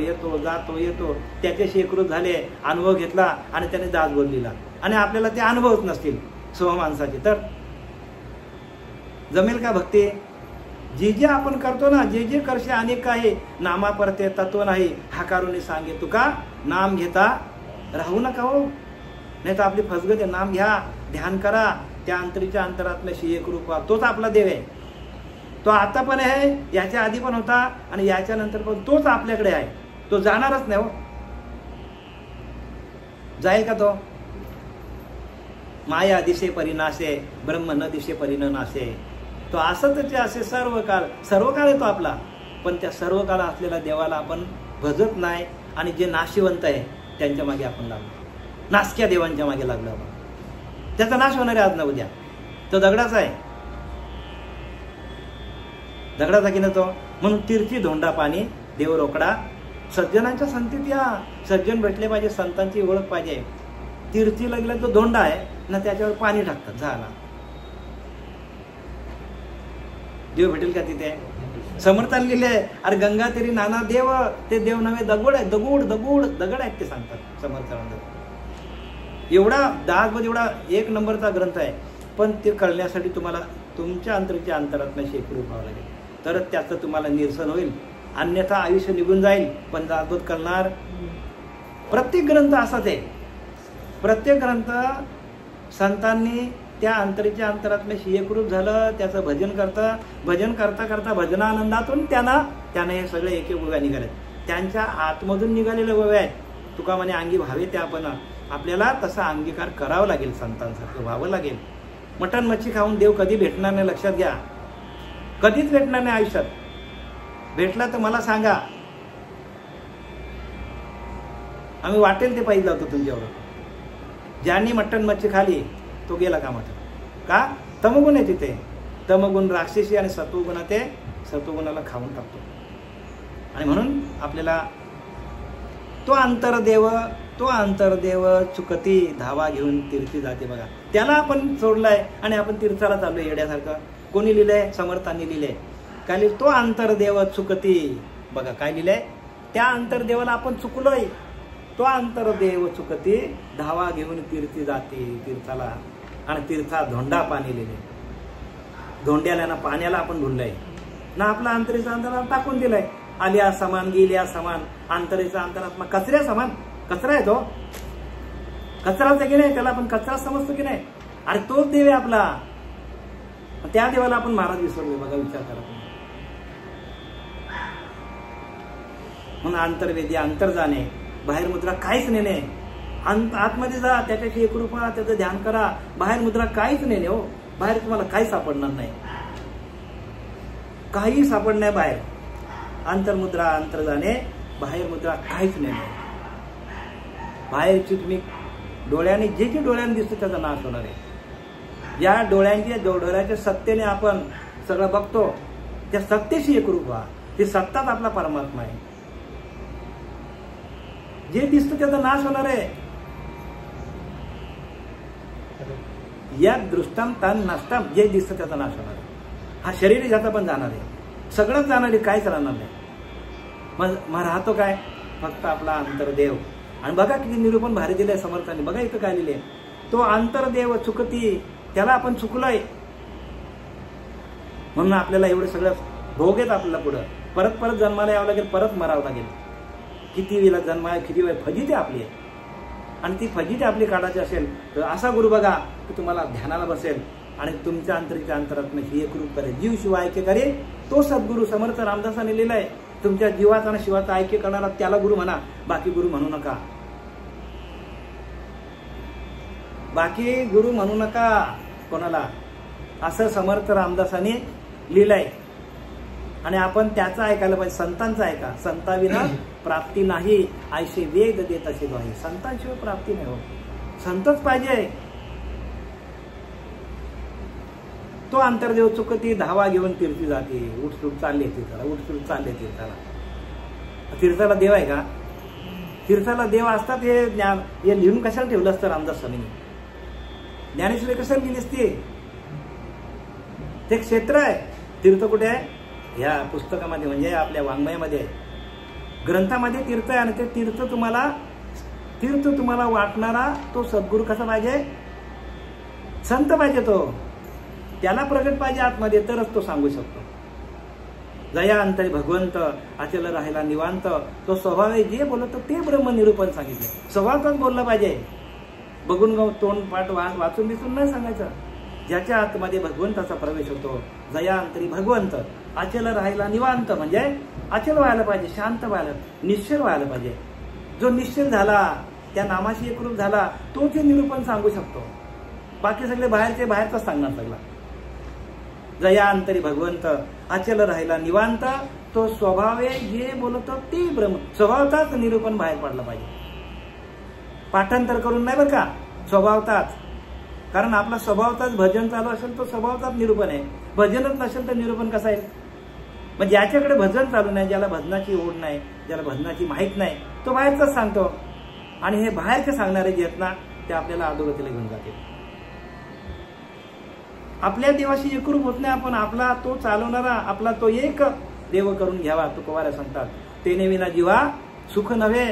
येतो त्याच्याशी एकरूप झाले, अनुभव घेतला आणि त्याने दास बोललेला. आणि आपल्याला ते अनुभवच नसतील सोहमांसाचे, तर जमेल का भक्ती? जे आपण करतो ना, जे करशे अनेक काही, नामा परते तत्व नाही, हाकारून सांगे तुका, नाम घेता राहू नका हो. नाही तर आपली फसगत आहे. नाम घ्या, ध्यान करा, त्या अंतरीच्या अंतरात्म्याशी एकरूप व्हा. तोच आपला देव आहे. तो आता पण आहे, याच्या आधी पण होता आणि याच्या नंतर पण तोच आपल्याकडे आहे. तो जाणारच नाही हो. जाईल का तो? माया दिसे परिनाशे, ब्रह्म न दिसे परिण नाशे. तो असतच असे सर्व काळ आहे तो आपला. पण त्या सर्व काळ असलेल्या देवाला आपण भजत नाही आणि जे नाशिवंत आहे त्यांच्या मागे आपण लागलो, नासक्या देवांच्या मागे लागलो आपण. त्याचा नाश होणार आहे आज ना उद्या. तो दगडाचा आहे, दगडाचा की ना तो. म्हणून तीर्थी धोंडा पाणी देव रोकडा. सज्जनांच्या संतीत या. सज्जन भेटले पाहिजे, संतांची ओळख पाहिजे. तीर्थी लागला तो धोंडा आहे ना, त्याच्यावर पाणी टाकतात, झाला. देव भेटेल का तिथे? समर्थान लिहिले, अरे गंगा तेरी नाना देव, ते देव नव्हे दगड आहे, दगड आहेत ते सांगतात समर्थानंद. एवढा दासबोध, एवढा एक नंबरचा ग्रंथ आहे. पण ते कळण्यासाठी तुम्हाला तुमच्या अंतरीच्या अंतरात्म्याशी एकरूप व्हावं लागेल, तरच त्याचं तुम्हाला निरसन होईल. अन्यथा आयुष्य निघून जाईल. पण दासबोध कळणार. प्रत्येक ग्रंथ असाच आहे. प्रत्येक ग्रंथ संतांनी त्या अंतरीच्या अंतरात्म्याशी एकरूप झालं, त्याचं भजन करता भजनानंदातून त्यानं हे सगळे एक ओव्या निघाले. त्यांच्या आतमधून निघालेले ओव्या आहेत. तुका म्हणे अंगी व्हावे ते आपण. आपल्याला तसा अंगीकार करावा लागेल, संतांसारखं व्हावं लागेल. मटण मच्छी खाऊन देव कधी भेटणार नाही, लक्षात घ्या. कधीच भेटणार नाही आयुष्यात. भेटला तर मला सांगा, आम्ही वाटेल ते पाहिजे लावतो तुमच्यावर. ज्यांनी मटण मच्छी खाली तो गेला का मटण? का? तमगुण आहे तिथे. तमगुण राक्षसी आणि सत्वगुण ते सत्वगुणाला खाऊन टाकतो. आणि म्हणून आपल्याला तो अंतरदेव चुकती धावा घेऊन तीर्थी जाते बघा. त्याला आपण सोडलाय आणि आपण तीर्थाला चाललोय येड्यासारखं. कोणी लिहिलंय? समर्थांनी लिहिलंय. काय लिहिलं? तो अंतरदेव चुकती. बघा काय लिहिलंय? त्या अंतरदेवाला आपण चुकलोय. तो अंतरदेव चुकती धावा घेऊन तीर्थी जाते तीर्थाला. आणि तीर्थात धोंडा पाणी लिहिले. धोंड्याला ना पाण्याला आपण ढुंडलंय ना, आपला अंतरीचा अंतरात टाकून दिलाय. आल्या समान गेल्या समान. अंतरीचा अंतरात्मा कचऱ्या समान. कचरा आहे तो, कचराच आहे की नाही? त्याला आपण कचरा समजतो की नाही? अरे तोच देव आहे आपला. त्या देवाला आपण महाराज विसरलोय बघा. विचार करा तुम्ही. म्हणून अंतर्वेदी, अंतर जाणे, बाहेर मुद्रा काहीच नेणे. आतमध्ये जा, त्याच्याशी एकरूप व्हा, त्याचं ध्यान करा. बाहेर मुद्रा काहीच नेणे हो. बाहेर तुम्हाला काही सापडणार नाही, काही सापडणार नाही बाहेर. अंतर्मुद्रा, अंतर जाणे, बाहेर मुद्रा काहीच नेणे. बाहेरची तुम्ही डोळ्याने जे डोळ्याने दिसतं त्याचा नाश होणार आहे. ज्या डोळ्याच्या सत्तेने आपण सगळं बघतो, त्या सत्तेशी एकरूप व्हा. ती सत्ताच आपला परमात्मा आहे. जे दिसतं त्याचा नाश होणार आहे. या दृष्टाम तान नष्टाम, जे दिसतं त्याचा नाश होणार आहे. हा शरीर ज्याचा पण जाणार आहे, सगळंच जाणार आहे, काहीच राहणार नाही. मग राहतो काय? फक्त आपला अंतरदेव. आणि बघा किती निरूपण भारी दिलंय समर्थांनी. बघा इथं काय लिहिलंय? तो अंतरदेव चुकती, त्याला आपण चुकलोय. म्हणून आपल्याला एवढं सगळं भोग येत आपल्याला. पुढं परत जन्माला यावं लागेल, परत मरावं लागेल. किती वेळा जन्माला, किती वेळ फजिती आपली. आणि ती फजिती आपली काढायची असेल तर असा गुरु बघा की तुम्हाला ध्यानाला बसेल आणि तुमच्या अंतरीच्या अंतरात्म्याशी एकरूप करेल. जीव शिव ऐक्य करे तो सद्गुरू. समर्थ रामदासाने लिहिलंय, तुमच्या जीवाचा आणि शिवाचा ऐक्य करणारा त्याला गुरु म्हणा, बाकी गुरु म्हणू नका. बाकी गुरु म्हणू नका कोणाला, असं समर्थ रामदासाने लिहिलंय. आणि आपण त्याचं ऐकायला पाहिजे, संतांचं ऐका. संताविना प्राप्ती नाही, आयशे वेद देत असे ग्वाही. संतांशिवाय प्राप्ती नाही हो, संतच पाहिजे. तो आंतरदेव चुकती धावा घेऊन तीर्थी जाते. उठसूट चालले तीर्थाला, उठसूट चालले तीर्थाला. तीर्थाला देव आहे का? तीर्थाला देव असतात हे ज्ञान हे लिहून कशाला ठेवलं असतं रामदास स्वामींनी? ज्ञानेश्वरी कशाला लिहिली असती? ते क्षेत्र आहे. तीर्थ कुठे आहे? ह्या पुस्तकामध्ये, म्हणजे आपल्या वाङ्मयामध्ये आहे, ग्रंथामध्ये तीर्थ आहे. आणि ते तीर्थ तुम्हाला वाटणारा तो सद्गुरू कसा पाहिजे? संत पाहिजे. तो त्याला प्रगट पाहिजे आतमध्ये, तरच तो सांगू शकतो. जया अंतरी भगवंत अचल राहिला निवांत, तो स्वभावे जे बोलतो ते ब्रह्मनिरूपण सांगितले. स्वभावातच बोललं पाहिजे, बघून तोंड पाठ वाचून बिचून नाही सांगायचं. ज्याच्या आतमध्ये भगवंताचा प्रवेश होतो, जया अंतरी भगवंत अचल राहिला निवांत, म्हणजे अचल व्हायला पाहिजे, शांत व्हायला, निश्चल व्हायला पाहिजे. जो निश्चल झाला, त्या नामाशी एकरूप झाला, तो ते निरूपण सांगू शकतो. बाकी सगळे बाहेरच सांगणार सगळा. जया अंतरी भगवंत अचल राहिला निवांत, तो स्वभावे जे बोलतो ते ब्रह्म. स्वभावताच निरूपण बाहेर पडलं पाहिजे, पाठांतर करून नाही बरं का, स्वभावताच. कारण आपला स्वभावताच भजन चालू असेल तो स्वभावताच निरूपण आहे. भजनच नसेल तर निरूपण कसं आहे? मग ज्याच्याकडे भजन चालू नाही, ज्याला भजनाची ओढ नाही, ज्याला भजनाची माहीत नाही, तो बाहेरच सांगतो. आणि हे बाहेरचे सांगणारे जे आहेत ना, ते आपल्याला अधोगतीला घेऊन जाते. आपल्या देवाशी एकरूप होत नाही आपण. आपला तो चालवणारा, आपला तो एक देव करून घ्यावा. तुकोबारा सांगतात, तेने विना जीवा सुख नव्हे.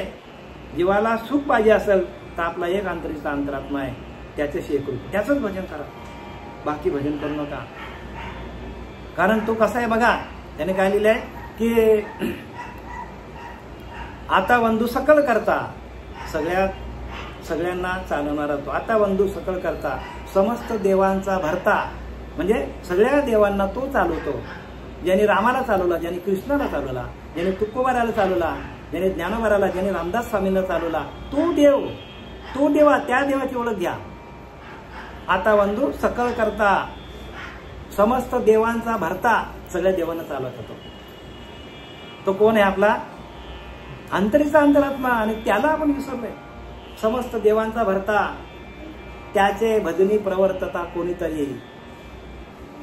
जीवाला सुख पाहिजे असेल तर आपला एक अंतरीचा अंतरात्मा आहे, त्याच्याशी एकरूप, त्याचंच भजन करा. बाकी भजन करू नका. कारण तो कसा आहे बघा, त्याने काय लिहिलंय की आता बंधू सकळ करता, सगळ्यांना चालवणारा तो. आता बंधू सकळ करता, समस्त देवांचा भरता, म्हणजे सगळ्या देवांना तो चालवतो. ज्याने रामाला चालवला, ज्याने कृष्णाला चालवला, ज्याने तुकोबाराला चालवला, ज्याने ज्ञानोबाराला, ज्याने रामदास स्वामींना चालवला, तो देवा, त्या देवाची ओळख घ्या. आता बंधू सकळ करता, समस्त देवांचा भरता, सगळ्या देवांना चालवत होतो. तो कोण आहे? आपला अंतरीचा अंतरात्मा. आणि त्याला आपण विसरलोय. समस्त देवांचा भरता, त्याचे भजनी प्रवर्तता कोणीतरी येईल,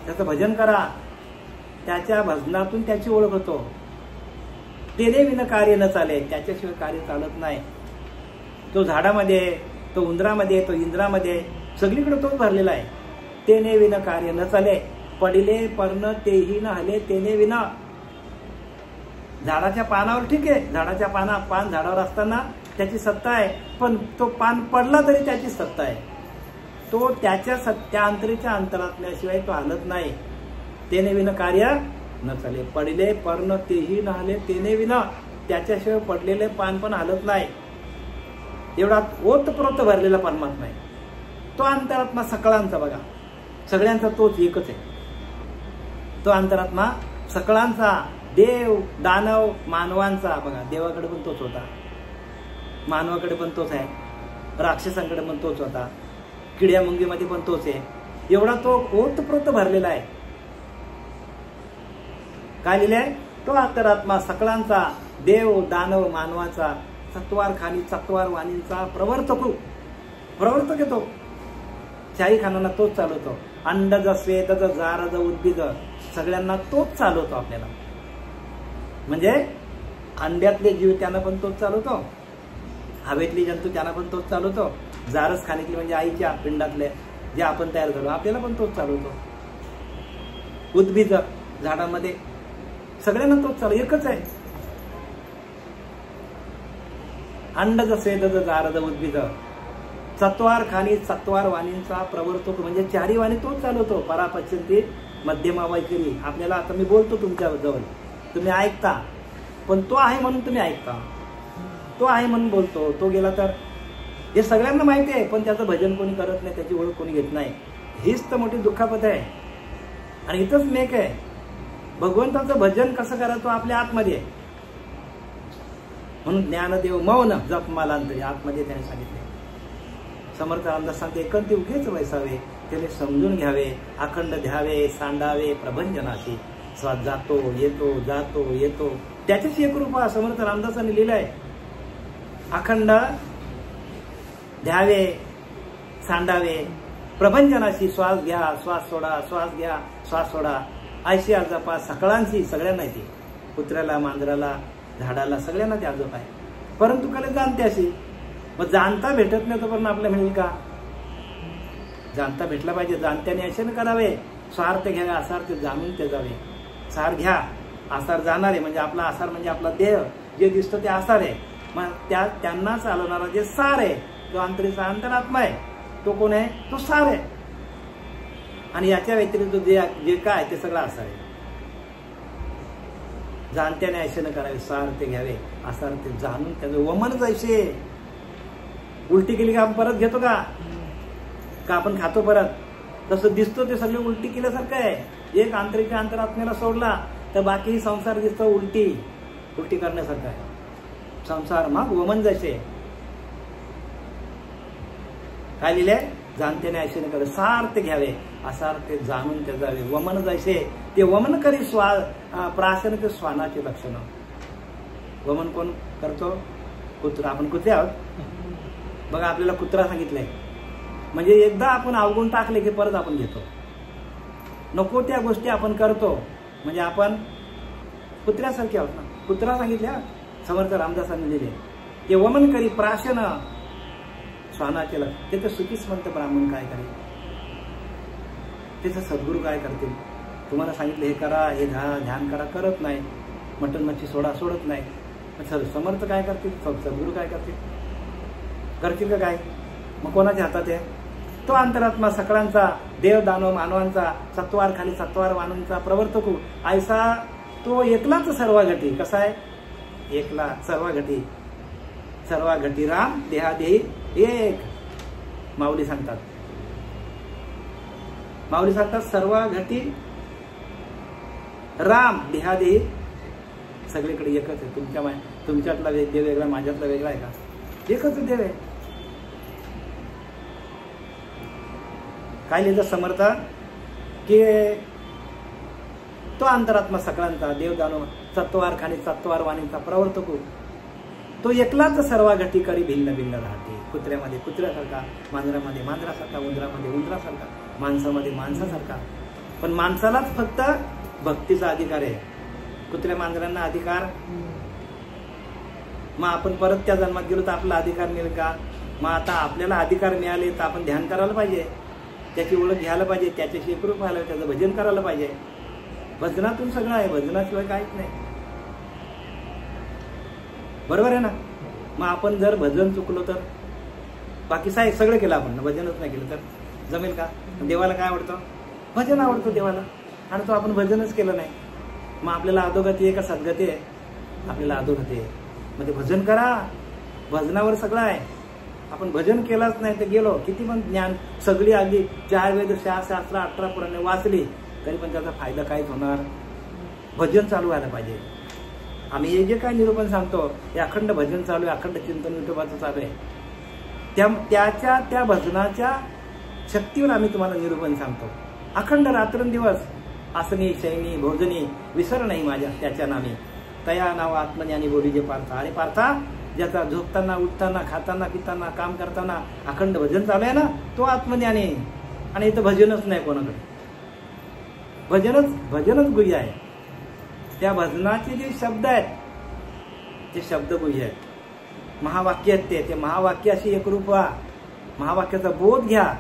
त्याचं भजन करा. त्याच्या भजनातून त्याची ओळख होतो. तेने विन कार्य न चाले, त्याच्याशिवाय कार्य चालत नाही. तो झाडामध्ये, तो उंदरामध्ये, तो इंद्रामध्ये, सगळीकडे तोच भरलेला आहे. तेने विन कार्य न चाले, पडिले पर्ण तेही न हले तेने विना. झाडाच्या पानावर ठीक आहे, झाडाच्या पान झाडावर असताना त्याची सत्ता आहे, पण तो पान पडला तरी त्याची सत्ता आहे. तो त्या अंतरीच्या अंतरातल्याशिवाय तो हलत नाही. तेने विन कार्य न चाले, पडिले पर्ण तेही न हले तेने विना. त्याच्याशिवाय पडलेले पान पण हलत नाही. एवढा ओतप्रोत भरलेला परमात्मा आहे तो अंतरात्मा सकळांचा. बघा, सगळ्यांचा तोच एकच आहे. तो अंतरात्मा सकळांचा, देव दानव मानवांचा. बघा, देवाकडे पण तोच होता, मानवाकडे पण तोच आहे, राक्षसांकडे पण तोच होता, किड्या मुंगीमध्ये पण तोच आहे. एवढा तो ओतप्रोत भरलेला आहे. काय लिहिलंय? तो अंतरात्मा सकळांचा, देव दानव मानवाचा, सत्वार खानी सत्वार वाणींचा प्रवर्तक येतो. शाही खानांना तोच चालवतो. अंडज श्वेतज जारज उद्भिद, सगळ्यांना तोच चालवतो आपल्याला. म्हणजे अंड्यातले जीव त्यांना पण तोच चालवतो, हवेतली जंतू त्यांना पण तोच चालवतो, जारस खाणीतली म्हणजे आईच्या पिंडातले जे आपण तयार झालो आपल्याला पण तोच चालवतो. उद्भिद झाडामध्ये सगळ्यांना तोच चालू, एकच आहे. अंडज श्वेतज जारज उद्भिद, सत्वार खानी सत्वार वाणींचा प्रवर्तक, म्हणजे चारी वाणी तोच चालवतो. परापश्यंती मध्यमा वैखरी. आपल्याला आता मी बोलतो तुमच्या जवळ, तुम्ही ऐकता, पण तो आहे म्हणून तुम्ही ऐकता, तो आहे म्हणून बोलतो. तो गेला तर हे सगळ्यांना माहिती आहे, पण त्याचं भजन कोणी करत नाही, त्याची ओळख कोणी घेत नाही. हीच तर मोठी दुःखापत आहे. आणि इथंच मेक आहे, भगवंताचं भजन कसं करायचं आपल्या आतमध्ये आहे. म्हणून ज्ञानदेव मौन जप मालांतरी, आतमध्ये त्याने सांगितले. समर्थ रामदास सांगते, एकंती उगेच वैसावे, त्याने समजून घ्यावे, अखंड ध्यावे, सांडावे प्रभंजनाशी. श्वास जातो येतो जातो येतो, त्याच्याशी एकरूपा समर्थ रामदासांनी लिहिलंय. अखंड द्यावे सांडावे प्रभंजनाशी, श्वास घ्या श्वास सोडा, श्वास घ्या श्वास सोडा, ऐशी अर्जपा सकळांशी, सगळ्यांना येते, कुत्र्याला मांजराला झाडाला सगळ्यांना ते अर्जप आहे. परंतु कले जाणते अशी. मग जाणता भेटत नाही तोपर्यंत आपल्याला मिळेल का? जाणता भेटला पाहिजे. जाणत्याने ऐशेने करावे, स्वार्थ घ्यावे आसार ते जाणून ते जावे. सार घ्या आसार जाणारे, म्हणजे आपला आसार म्हणजे आपला देह जे दिसतं ते आसार आहे. मग त्यांना चालवणारा जे सार आहे, जो अंतरीचा अंतरात्मा आहे, तो कोण आहे? तो सार आहे. आणि याच्या व्यतिरिक्त जे काय ते सगळं आसार आहे. जाणत्याने ऐशेने करावे, सार ते घ्यावे आसार ते जाणून त्याचं वमन जैसे. उलटी केली का आपण परत घेतो का आपण खातो परत? तसं दिसतो ते सगळे उलटी केल्यासारखं आहे. एक आंतरिक अंतरात्म्याला सोडला तर बाकी संसार दिसतो उलटी करण्यासारखं आहे. संसार मग वमन जैसे. काय लिहिलंय? जाणत्याने ऐशेने करावे, सार ते घ्यावे आसार ते जाणून ते जावे. वमन जैसे, ते वमन करी प्राशन ते श्वानाचे लक्षण. वमन कोण करतो? कुत्रा. आपण कुत्रे आहोत. बघा आपल्याला कुत्रा सांगितलंय म्हणजे एकदा आपण अवगुण टाकले की परत आपण घेतो. नको त्या गोष्टी आपण करतो म्हणजे आपण कुत्र्यासारखे आहोत ना. कुत्रा सांगितल्या समर्थ रामदासांनी लिहिले. ते वमन करी प्राशन श्वानाचे लक्षण. ते तर सुखीच म्हणतं ब्राह्मण काय करेल, त्याचं सद्गुरू काय करतील? तुम्हाला सांगितलं हे करा, हे ध्यान करा, करत नाही. मटण मच्छी सोडा, सोडत नाही. समर्थ काय करतील? सद्गुरू काय करतील? करतील का काय? मग कोणाच्या हातात आहे? तो अंतरात्मा सकळांचा, देव दानव मानवांचा, सत्वार खाली सत्वार मानवांचा प्रवर्तक ऐसा तो एकलाच सर्व घटी. कसा आहे? एकला सर्व घटी. सर्व घटी राम देहादेही एक. माऊली सांगतात सर्व घटी राम देहादेही सगळीकडे एकच आहे. तुमच्यातला देव वेगळा, माझ्यातला वेगळा आहे का? एकच देव आहे. काय लिहिलं समर्थ की तो अंतरात्मा सकळांचा, देव दानव सत्वार खाणी सत्वार वाणीचा प्रवर्तक तो एकलाच सर्व घटी करी भिन्न भिन्न राहते. कुत्र्यामध्ये कुत्र्यासारखा, मांजरामध्ये मांजरासारखा, उंदरामध्ये उंदरासारखा, माणसामध्ये माणसासारखा. पण माणसालाच फक्त भक्तीचा अधिकार आहे. कुत्र्या मांजरांना अधिकार. मग आपण परत त्या जन्मात गेलो तर आपला अधिकार मिळेल का? मग आता आपल्याला अधिकार मिळाले तर आपण ध्यान करायला पाहिजे, त्याची ओळख घ्यायला पाहिजे, त्याच्याशी एकरूप व्हायला, त्याचं भजन करायला पाहिजे. भजनातून सगळं आहे, भजनाशिवाय काहीच नाही. बरोबर आहे ना? मग आपण जर भजन चुकलो तर बाकी सगळं केलं आपण, भजनच नाही केलं तर जमेल का? देवाला काय आवडतं? भजन आवडतं देवाला. आणि तो आपण भजनच केलं नाही, मग आपल्याला अधोगती आहे का सद्गती आहे? आपल्याला अधोगती आहे. म्हणजे भजन करा, भजनावर सगळं आहे. आपण भजन केलाच नाही तर गेलो, किती पण ज्ञान सगळी अगदी 4 वेद 6 शास्त्र 18 पुराणे वाचली तरी पण त्याचा फायदा काहीच होणार. भजन चालू व्हायला पाहिजे. आम्ही हे जे काय निरूपण सांगतो हे अखंड भजन चालू आहे, अखंड चिंतन विठोबाचं चालू आहे. त्या भजनाच्या शक्तीवर आम्ही तुम्हाला निरूपण सांगतो. अखंड रात्रंदिवस आसनी शयनी भोजनी विसर नाही माझ्या त्याच्या नामी. तया नाव आत्मज्ञानी बोली जे पार्था. अरे पार्था, ज्याचा झोपताना उठताना खाताना पिताना काम करताना अखंड भजन चालू आहे ना, तो आत्मज्ञानी. आणि इथं भजनच नाही कोणाकडे. भजनच गुह्य आहे. त्या भजनाचे जे शब्द आहेत ते शब्द गुह्य आहेत. महावाक्य आहेत ते महावाक्याशी एकरूप व्हा. महावाक्याचा बोध घ्या.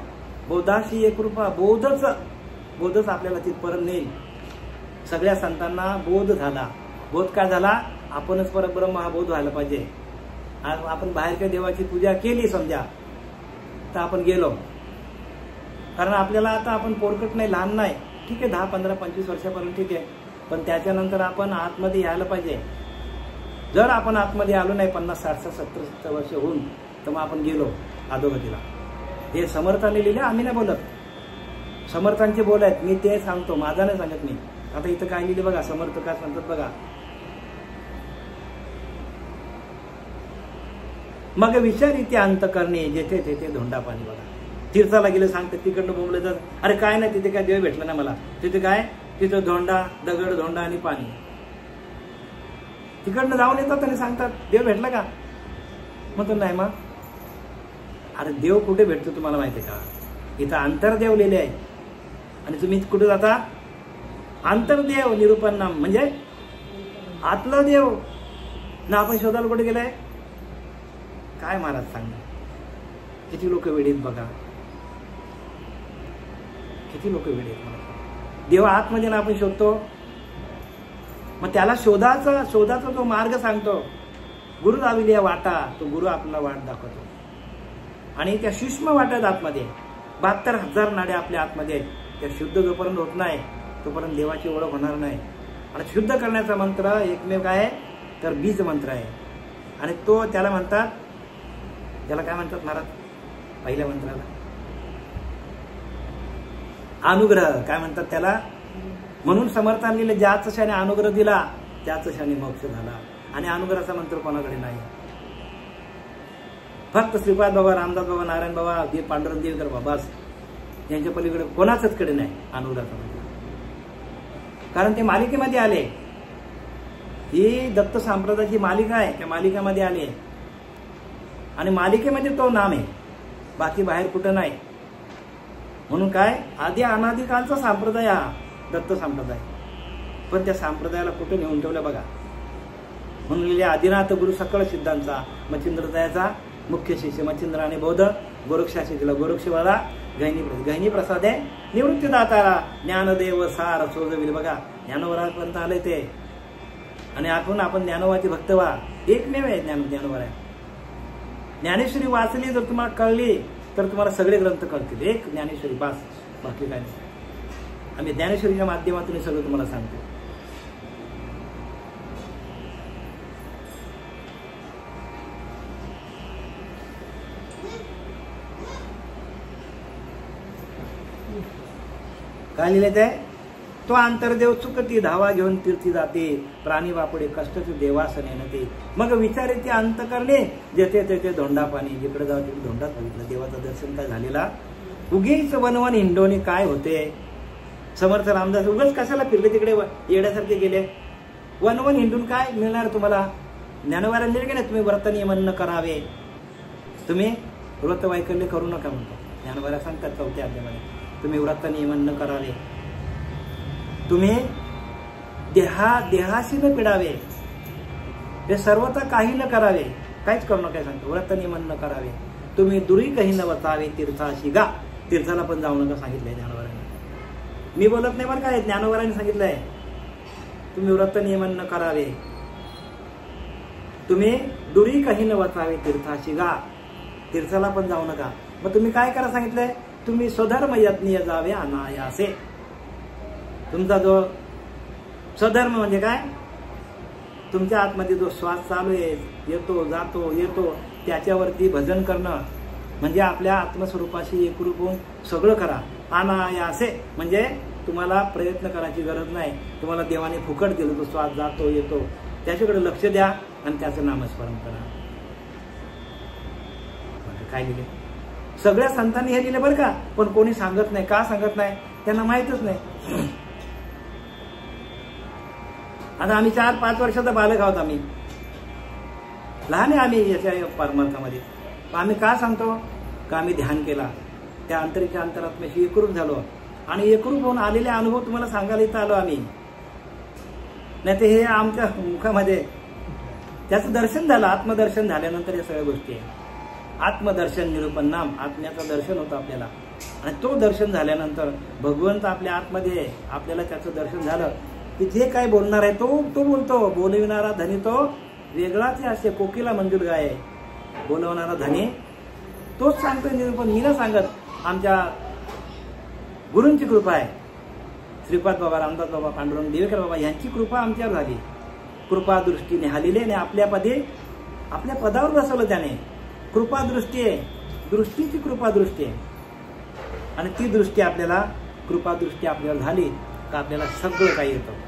बोधाशी एकरूप व्हा. बोधच आपल्याला तिथपर्यंत नेईल. सगळ्या संतांना बोध झाला. बोध काय झाला? आपणच परब्रह्म हा बोध व्हायला पाहिजे. आपण बाहेरच्या देवाची पूजा केली समजा तर आपण गेलो. कारण आपल्याला आता आपण पोरकट नाही, लहान नाही, ठीक आहे, 10, 15, 25 वर्षापर्यंत ठीक आहे. पण त्याच्यानंतर आपण आतमध्ये यायला पाहिजे. जर आपण आतमध्ये आलो नाही 50, 60, 70 वर्ष होऊन तर मग आपण गेलो अधोगतीला. हे समर्थाने लिहिले, आम्ही नाही बोलत. समर्थांचे बोल आहेत, मी ते सांगतो, माझा नाही सांगत मी. आता इथं काय लिहिले बघा, समर्थ काय सांगतात बघा. मग विचारिते अंत करणे जेथे तेथे धोंडा पाणी. बघा तीर्थाला गेले सांगते, तिकडनं बोंबले तर अरे काय नाही तिथे काय देव भेटला ना मला. तिथे काय तिथं धोंडा, दगड, धोंडा आणि पाणी. तिकडनं जाऊन येतात आणि सांगतात देव भेटला का? म्हणतो नाही. मग अरे देव कुठे भेटतो तुम्हाला माहिती आहे का? इथं अंतर्देव लिहिले आहे. आणि तुम्ही कुठे जाता? अंतर्देव निरूपण नाम म्हणजे आतलं देव ना. आपण शोधायला कुठे गेलाय? काय महाराज सांगणार? किती लोक वेडीत बघा, किती लोक वेडीत. देव आतमध्ये ना आपण शोधतो. मग त्याला शोधाचा तो मार्ग सांगतो. गुरु दाविली वाटा, तो गुरु आपल्याला वाट दाखवतो. आणि त्या सूक्ष्म वाट्यात आतमध्ये 72,000 नाड्या आपल्या आतमध्ये आहेत. त्या शुद्ध जोपर्यंत होत नाही तोपर्यंत देवाची ओळख होणार नाही. आणि शुद्ध करण्याचा मंत्र एकमेव काय आहे तर बीज मंत्र आहे. आणि तो त्याला म्हणतात, त्याला काय म्हणतात महाराज? पहिल्या मंत्राला अनुग्रह काय म्हणतात त्याला? म्हणून समर्थांनी लिहिले ज्याच क्षणी अनुग्रह दिला त्याच क्षणी मोक्ष झाला. आणि अनुग्रहाचा मंत्र कोणाकडे नाही. फक्त श्रीपाद बाबा, रामदास बाबा, नारायण बाबा, पांडुरंग देवकर बाबास यांच्या पलीकडे कोणाचंच कडे नाही अनुग्रहाचा मंत्र. कारण ते मालिकेमध्ये आले. ही दत्त संप्रदायाची मालिका आहे. त्या मालिकेमध्ये आले आणि मालिकेमध्ये तो नाम आहे, बाकी बाहेर कुठं नाही. म्हणून काय आधी अनादिकालचा संप्रदाय हा दत्त संप्रदाय. पण त्या संप्रदायाला कुठे नेऊन ठेवलं बघा. म्हणून लिहिले आदिनाथ गुरु सकळ सिद्धांचा मच्छिंद्रदयाचा मुख्य शिष्य मच्छिंद्र आणि बौद्ध गोरक्षाशी दिला. गोरक्षवाला गहिनी प्रसादे निवृत्तीदातारा ज्ञानदेव सार सोजविल. बघा ज्ञानोबरापर्यंत आले ते. आणि आपण ज्ञानोबाचे भक्त व्हा. एकमेव आहे ज्ञानोबा आहे. ज्ञानेश्वरी वाचली जर तुम्हाला कळली तर तुम्हाला सगळे ग्रंथ कळतील. एक ज्ञानेश्वरी बास, बाकी काय नाही. आम्ही ज्ञानेश्वरीच्या माध्यमातून हे सगळं तुम्हाला सांगतो. काय लिहिलं ते? तो आंतरदेव चुकती धावा घेऊन तीर्थी जाते. प्राणी वापडे कष्टचे देवासने नते. मग विचारे ते अंत करणे जेथे तेथे धोंडा पाणी. जिकडे जाऊ तिकडे धोंडाच बघितलं. देवाचं दर्शन काय झालेला. उगीच वनवन हिंडोनी काय होते. समर्थ रामदास उगाच कशाला फिरले तिकडे येड्यासारखे गेले. वनवन हिंडून काय मिळणार तुम्हाला? ज्ञानोबाला लिहिले की नाही तुम्ही व्रत नियमन न करावे. तुम्ही व्रत वैकल्य करू नका म्हणतो ज्ञानोबाला सांगतात 4थ्या अध्यायामध्ये. तुम्ही व्रत नियमन न करावे. तुम्ही देहाशी न पिडावे. हे सर्वता काही न करावे. काहीच करू नका सांगतो. व्रत नियमन न करावे. तुम्ही दुरी काही न वचावे तीर्थाशी गा. तीर्थाला पण जाऊ नका सांगितलंय ज्ञानोबारांनी. मी बोलत नाही बरं काय, ज्ञानोबारांनी सांगितलंय. तुम्ही व्रत नियमन न करावे. तुम्ही दुरी काही न वचावे तीर्थाशी गा. तीर्थाला पण जाऊ नका. मग तुम्ही काय करा सांगितलंय? तुम्ही स्वधर्म यत्नीय जावे अनायासे. तुमचा जो स्वधर्म म्हणजे काय? तुमच्या आतमध्ये जो श्वास चालू आहे, येतो जातो येतो, त्याच्यावरती भजन करणं म्हणजे आपल्या आत्मस्वरूपाशी एकरूप होऊन सगळं करा. अनायासे म्हणजे तुम्हाला प्रयत्न करायची गरज नाही. तुम्हाला देवाने फुकट दिलं. तो श्वास जातो येतो त्याच्याकडे लक्ष द्या आणि त्याचं नामस्मरण करा. काय लिहिले? सगळ्या संतांनी हे लिहिले बरं का. पण कोणी सांगत नाही. का सांगत नाही? त्यांना माहितच नाही. आता आम्ही 4-5 वर्षाचा बालक आहोत. आम्ही लहान आहे. आम्ही याच्या परमार्थामध्ये आम्ही का सांगतो? का आम्ही ध्यान केला, त्या अंतरीच्या अंतरात्म्याशी एकरूप झालो आणि एकरूप होऊन आलेले अनुभव तुम्हाला सांगायला इथं आलो आम्ही. नाही ते हे आमच्या मुखामध्ये त्याचं दर्शन झालं. आत्मदर्शन झाल्यानंतर या सगळ्या गोष्टी आहे. आत्मदर्शन निरूपण नाम. आत्म्याचं दर्शन होतं आपल्याला. आणि तो दर्शन झाल्यानंतर भगवंत आपल्या आतमध्ये आपल्याला त्याचं दर्शन झालं की जे काय बोलणार आहे तो बोलतो. बोलविणारा धनी तो वेगळाच असे. कोकिला मंजूर गाय आहे. बोलवणारा धनी तोच सांगतोय निरूपण. मी न सांगत. आमच्या गुरूंची कृपा आहे. श्रीपाद बाबा, रामदास बाबा, पांडुरंग देवेकर बाबा यांची कृपा आमच्यावर झाली. कृपा दृष्टीने हालिले आणि आपल्या पदावर बसवलं त्याने. कृपा दृष्टी आहे. दृष्टीची कृपा दृष्टी आहे. आणि ती दृष्टी आपल्याला कृपा दृष्टी आपल्यावर झाली का आपल्याला सगळं काही येतं.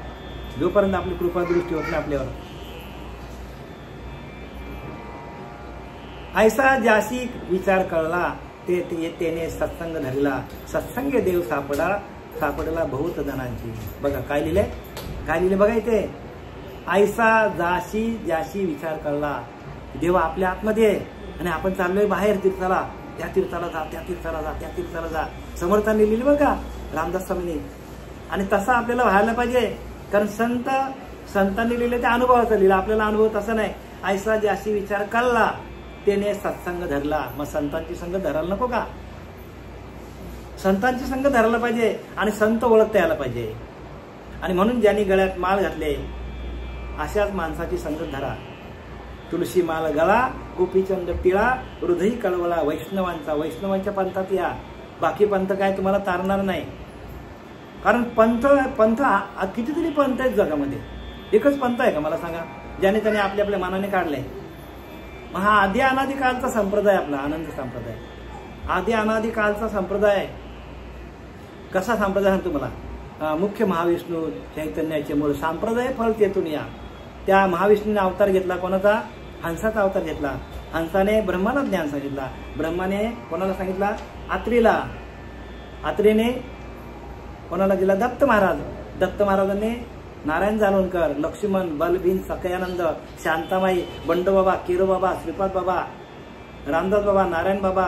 जोपर्यंत आपली कृपा दृष्टी होत नाही आपल्यावर. ऐसा ज्याशी विचार कळला तेने सत्संग धरला. सत्संग देव सापडा सापडला बहुत जणांची. बघा काय लिहिले, काय लिहिले बघा इथे. ऐसा जाशी ज्याशी विचार करला. देव आपल्या आतमध्ये आहे आणि आपण चाललोय बाहेर तीर्थाला. त्या तीर्थाला जा, त्या तीर्थाला जा, त्या तीर्थाला जा. समर्थांनी लिहिली बघा, रामदास स्वामींनी. आणि तसं आपल्याला व्हायला पाहिजे, कारण संतांनी लिहिले ते अनुभवाचा लिहिला. आपल्याला अनुभव तसा नाही. ऐसा ज्याशी विचार करला त्याने सत्संग धरला. मग संतांची संग धरायला नको का? संतांची संग धरायला पाहिजे आणि संत ओळखता यायला पाहिजे. आणि म्हणून ज्यांनी गळ्यात माळ घातले अशाच माणसाची संगत धरा. तुळशी माळ गळा, गोपीचंद टिळा, हृदयी कळवळा वैष्णवांचा. वैष्णवांच्या पंथात या. बाकी पंथ काय तुम्हाला तारणार नाही. कारण पंथ कितीतरी पंथ आहेत जगामध्ये. एकच पंथ आहे का मला सांगा ज्याने त्याने आपल्या आपल्या मनाने काढलंय? मग हा आधी अनादी काळचा संप्रदाय, आपला आनंद संप्रदाय, आधी अनादी काळचा संप्रदाय. कसा संप्रदाय सांगतो मला? मुख्य महाविष्णू चैतन्याचे मूळ संप्रदाय फळ तेथून या. त्या महाविष्णूने अवतार घेतला. कोणाचा? हंसाचा अवतार घेतला. हंसाने ब्रह्माला ज्ञान सांगितला. ब्रह्माने कोणाला सांगितला? आत्रीला. आत्रीने कोणाला दिला? दत्त महाराज. दत्त महाराजांनी नारायण जालवणकर, लक्ष्मण, बलबीन, सकयानंद, शांतामाई, बंडोबाबा, केरोबाबा, श्रीपाद बाबा, रामदास बाबा, नारायण बाबा,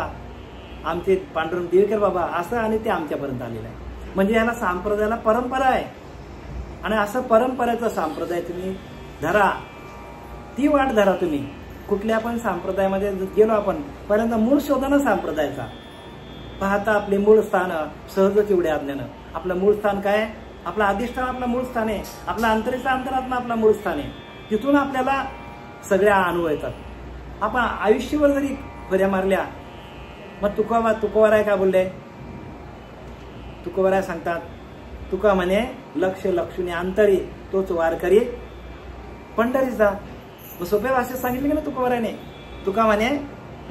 आमचे पांडुरंग दिवेकर बाबा, असं आणि ते आमच्यापर्यंत आलेलं आहे. म्हणजे याला संप्रदायाला परंपरा आहे. आणि असं परंपरेचा संप्रदाय तुम्ही धरा, ती वाट धरा तुम्ही. कुठल्या पण संप्रदायामध्ये गेलो आपण, पहिल्यांदा मूळ शोधा ना संप्रदायाचा. पाहता आपले मूळ स्थान सहजच एवढे आज्ञानं. आपलं मूळ स्थान काय? आपलं अधिष्ठान आपलं मूळ स्थान आहे. आपला अंतरेचा अंतरात्मा आपला मूळ स्थान आहे. तिथून आपल्याला सगळ्या अनुभव येतात. आपण आयुष्यभर जरी फेऱ्या मारल्या, मग तुकोबाराय काय बोलले? तुकोबाराय सांगतात, तुका म्हणे लक्ष लक्षुनी अंतरी तोच वारकरी पंढरीचा. सोप्या भाषेत सांगितलं की ना तुकोबारायने. तुका म्हणे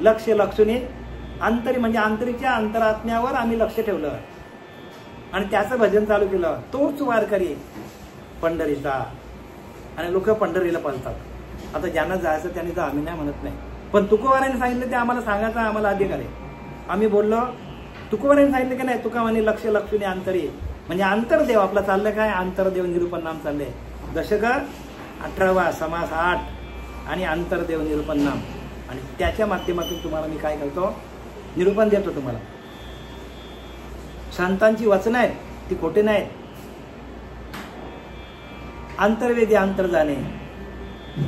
लक्ष लक्षुनी अंतरी, म्हणजे अंतरीच्या अंतरात्म्यावर आम्ही लक्ष ठेवलं आणि त्याचं भजन चालू केलं. तोच वारकरी पंढरीचा. आणि लोक पंढरीला पळतात. आता ज्यांना जायचं त्यांनी तर आम्ही नाही म्हणत नाही, पण तुकोबारायने सांगितलं ते आम्हाला सांगायचा आम्हाला अधिकार आहे. आम्ही बोललो, तुकोबारायने सांगितलं की नाही, तुका म्हणे लक्ष लक्षुनी अंतरी, म्हणजे अंतरदेव आपला चाललंय काय? अंतरदेव निरूपण नाम चाललंय. दशक 18 समास 8 आणि अंतरदेव निरूपण नाम. आणि त्याच्या माध्यमातून तुम्हाला मी काय करतो? निरूपण देतो तुम्हाला. संतांची वचनं आहेत ती खोटे नाहीत. अंतर्वेदी अंतर जाणे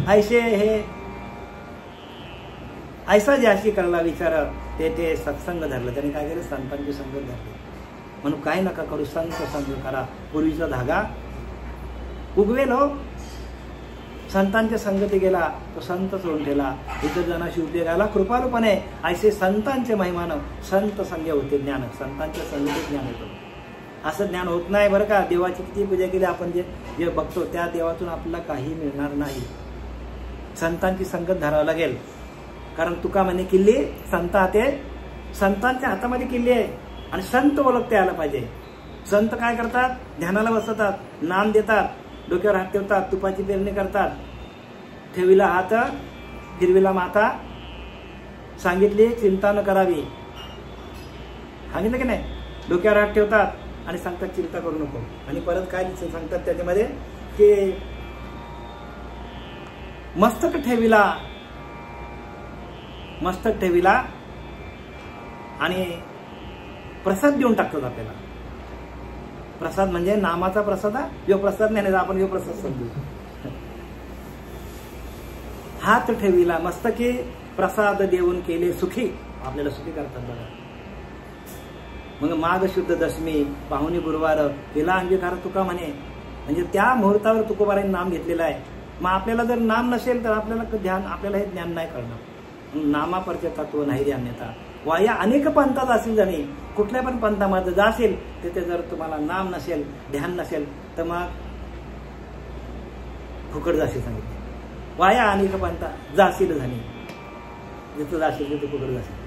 ऐसे हे ऐसा ज्याशी करला विचार ते सत्संग धरलं. त्याने काय केलं? संतांची संगत धरली. म्हणून काय नका करू, संत संग करा. पूर्वीचा धागा उगवेलो. संतांच्या संगती गेला तो संत सोडून ठेला. इतर जणांशी उपयोगाला कृपारूपणे ऐसे संतांचे महिमान संत संगे होते ज्ञान. संतांच्या संगतीत ज्ञान होतं. असं ज्ञान होत नाही बरं का. देवाची किती पूजा केली आपण जे बघतो त्या देवातून आपल्याला काही मिळणार नाही. संतांची संगत धरावं लागेल. कारण तुका म्हणे किल्ली संत हाते, संतांच्या हातामध्ये किल्ली आहे. आणि संत ओळखता यायला पाहिजे. संत काय करतात? ध्यानाला बसतात, नाम देतात, डोक्यावर हात ठेवतात, तुपाची पेरणी करतात, ठेवीला हात हिरवीला माथा, सांगितली चिंता न करावी, सांगितलं की नाही? डोक्यावर हात ठेवतात आणि सांगतात चिंता करू नको. आणि परत काय सांगतात त्याच्यामध्ये की मस्तक ठेवीला आणि प्रसाद देऊन टाकतात आपल्याला. प्रसाद म्हणजे नामाचा प्रसाद. यो प्रसाद नाही, आपण यो प्रसाद समजू. हात ठेवीला मस्तकी प्रसाद देऊन केले सुखी. आपल्याला सुखी करतात बघा. मग माघ शुद्ध दशमी पाहुणी गुरुवार केला अंगीकार तुका म्हणे. म्हणजे त्या मुहूर्तावर तुकोबारांनी नाम घेतलेलं आहे. मग आपल्याला जर नाम नसेल तर आपल्याला हे ज्ञान नाही कळणार. नामापरचे तत्व नाही रे अन्यथा. या अनेक पंथात असेल जणी, कुठल्या पण पंथामध्ये जाशील तिथे जर तुम्हाला नाम नसेल, ध्यान नसेल तर मग फुकट जाशील. सांगितले वाया अनेक पंथा जाशील झाली. जिथं जाशील तिथं फुकट जाशील.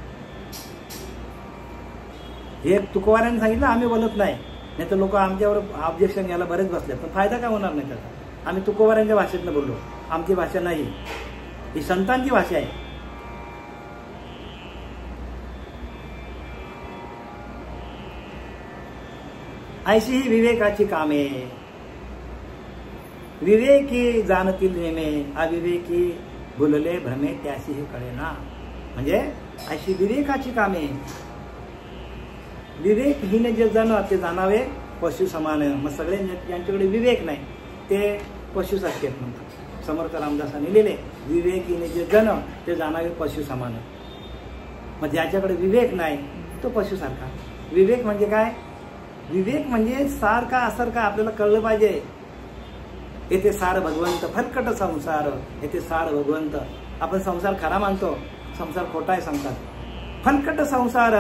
हे तुकोबारांनी सांगितलं, आम्ही बोलत नाही. नाही तर लोक आमच्यावर ऑब्जेक्शन घ्यायला बरेच बसले, पण फायदा काय होणार नाही त्याचा. आम्ही तुकोबारांच्या भाषेतनं बोललो. आमची भाषा नाही, ही संतांची भाषा आहे. ऐशी ही विवेकाची कामे, विवेकी जाणतील नेमे, अविवेकी भुलले भ्रमे त्याशी हे कळेना. म्हणजे अशी विवेकाची कामे, विवेकहीन जे जण ते जाणावे पशु समान. मग सगळे ज्यांच्याकडे विवेक नाही ते पशुसारखे म्हणतात. समर्थ रामदासांनी लिहिले, विवेकीने जे जण ते जाणावे पशु समान. मग ज्याच्याकडे विवेक नाही तो पशुसारखा. विवेक म्हणजे काय? विवेक म्हणजे सार का असर का आपल्याला कळलं पाहिजे. येथे सार भगवंत, फलकट संसार येथे सार भगवंत. आपण संसार खरा मानतो, संसार खोटा आहे सांगतात. फलकट संसार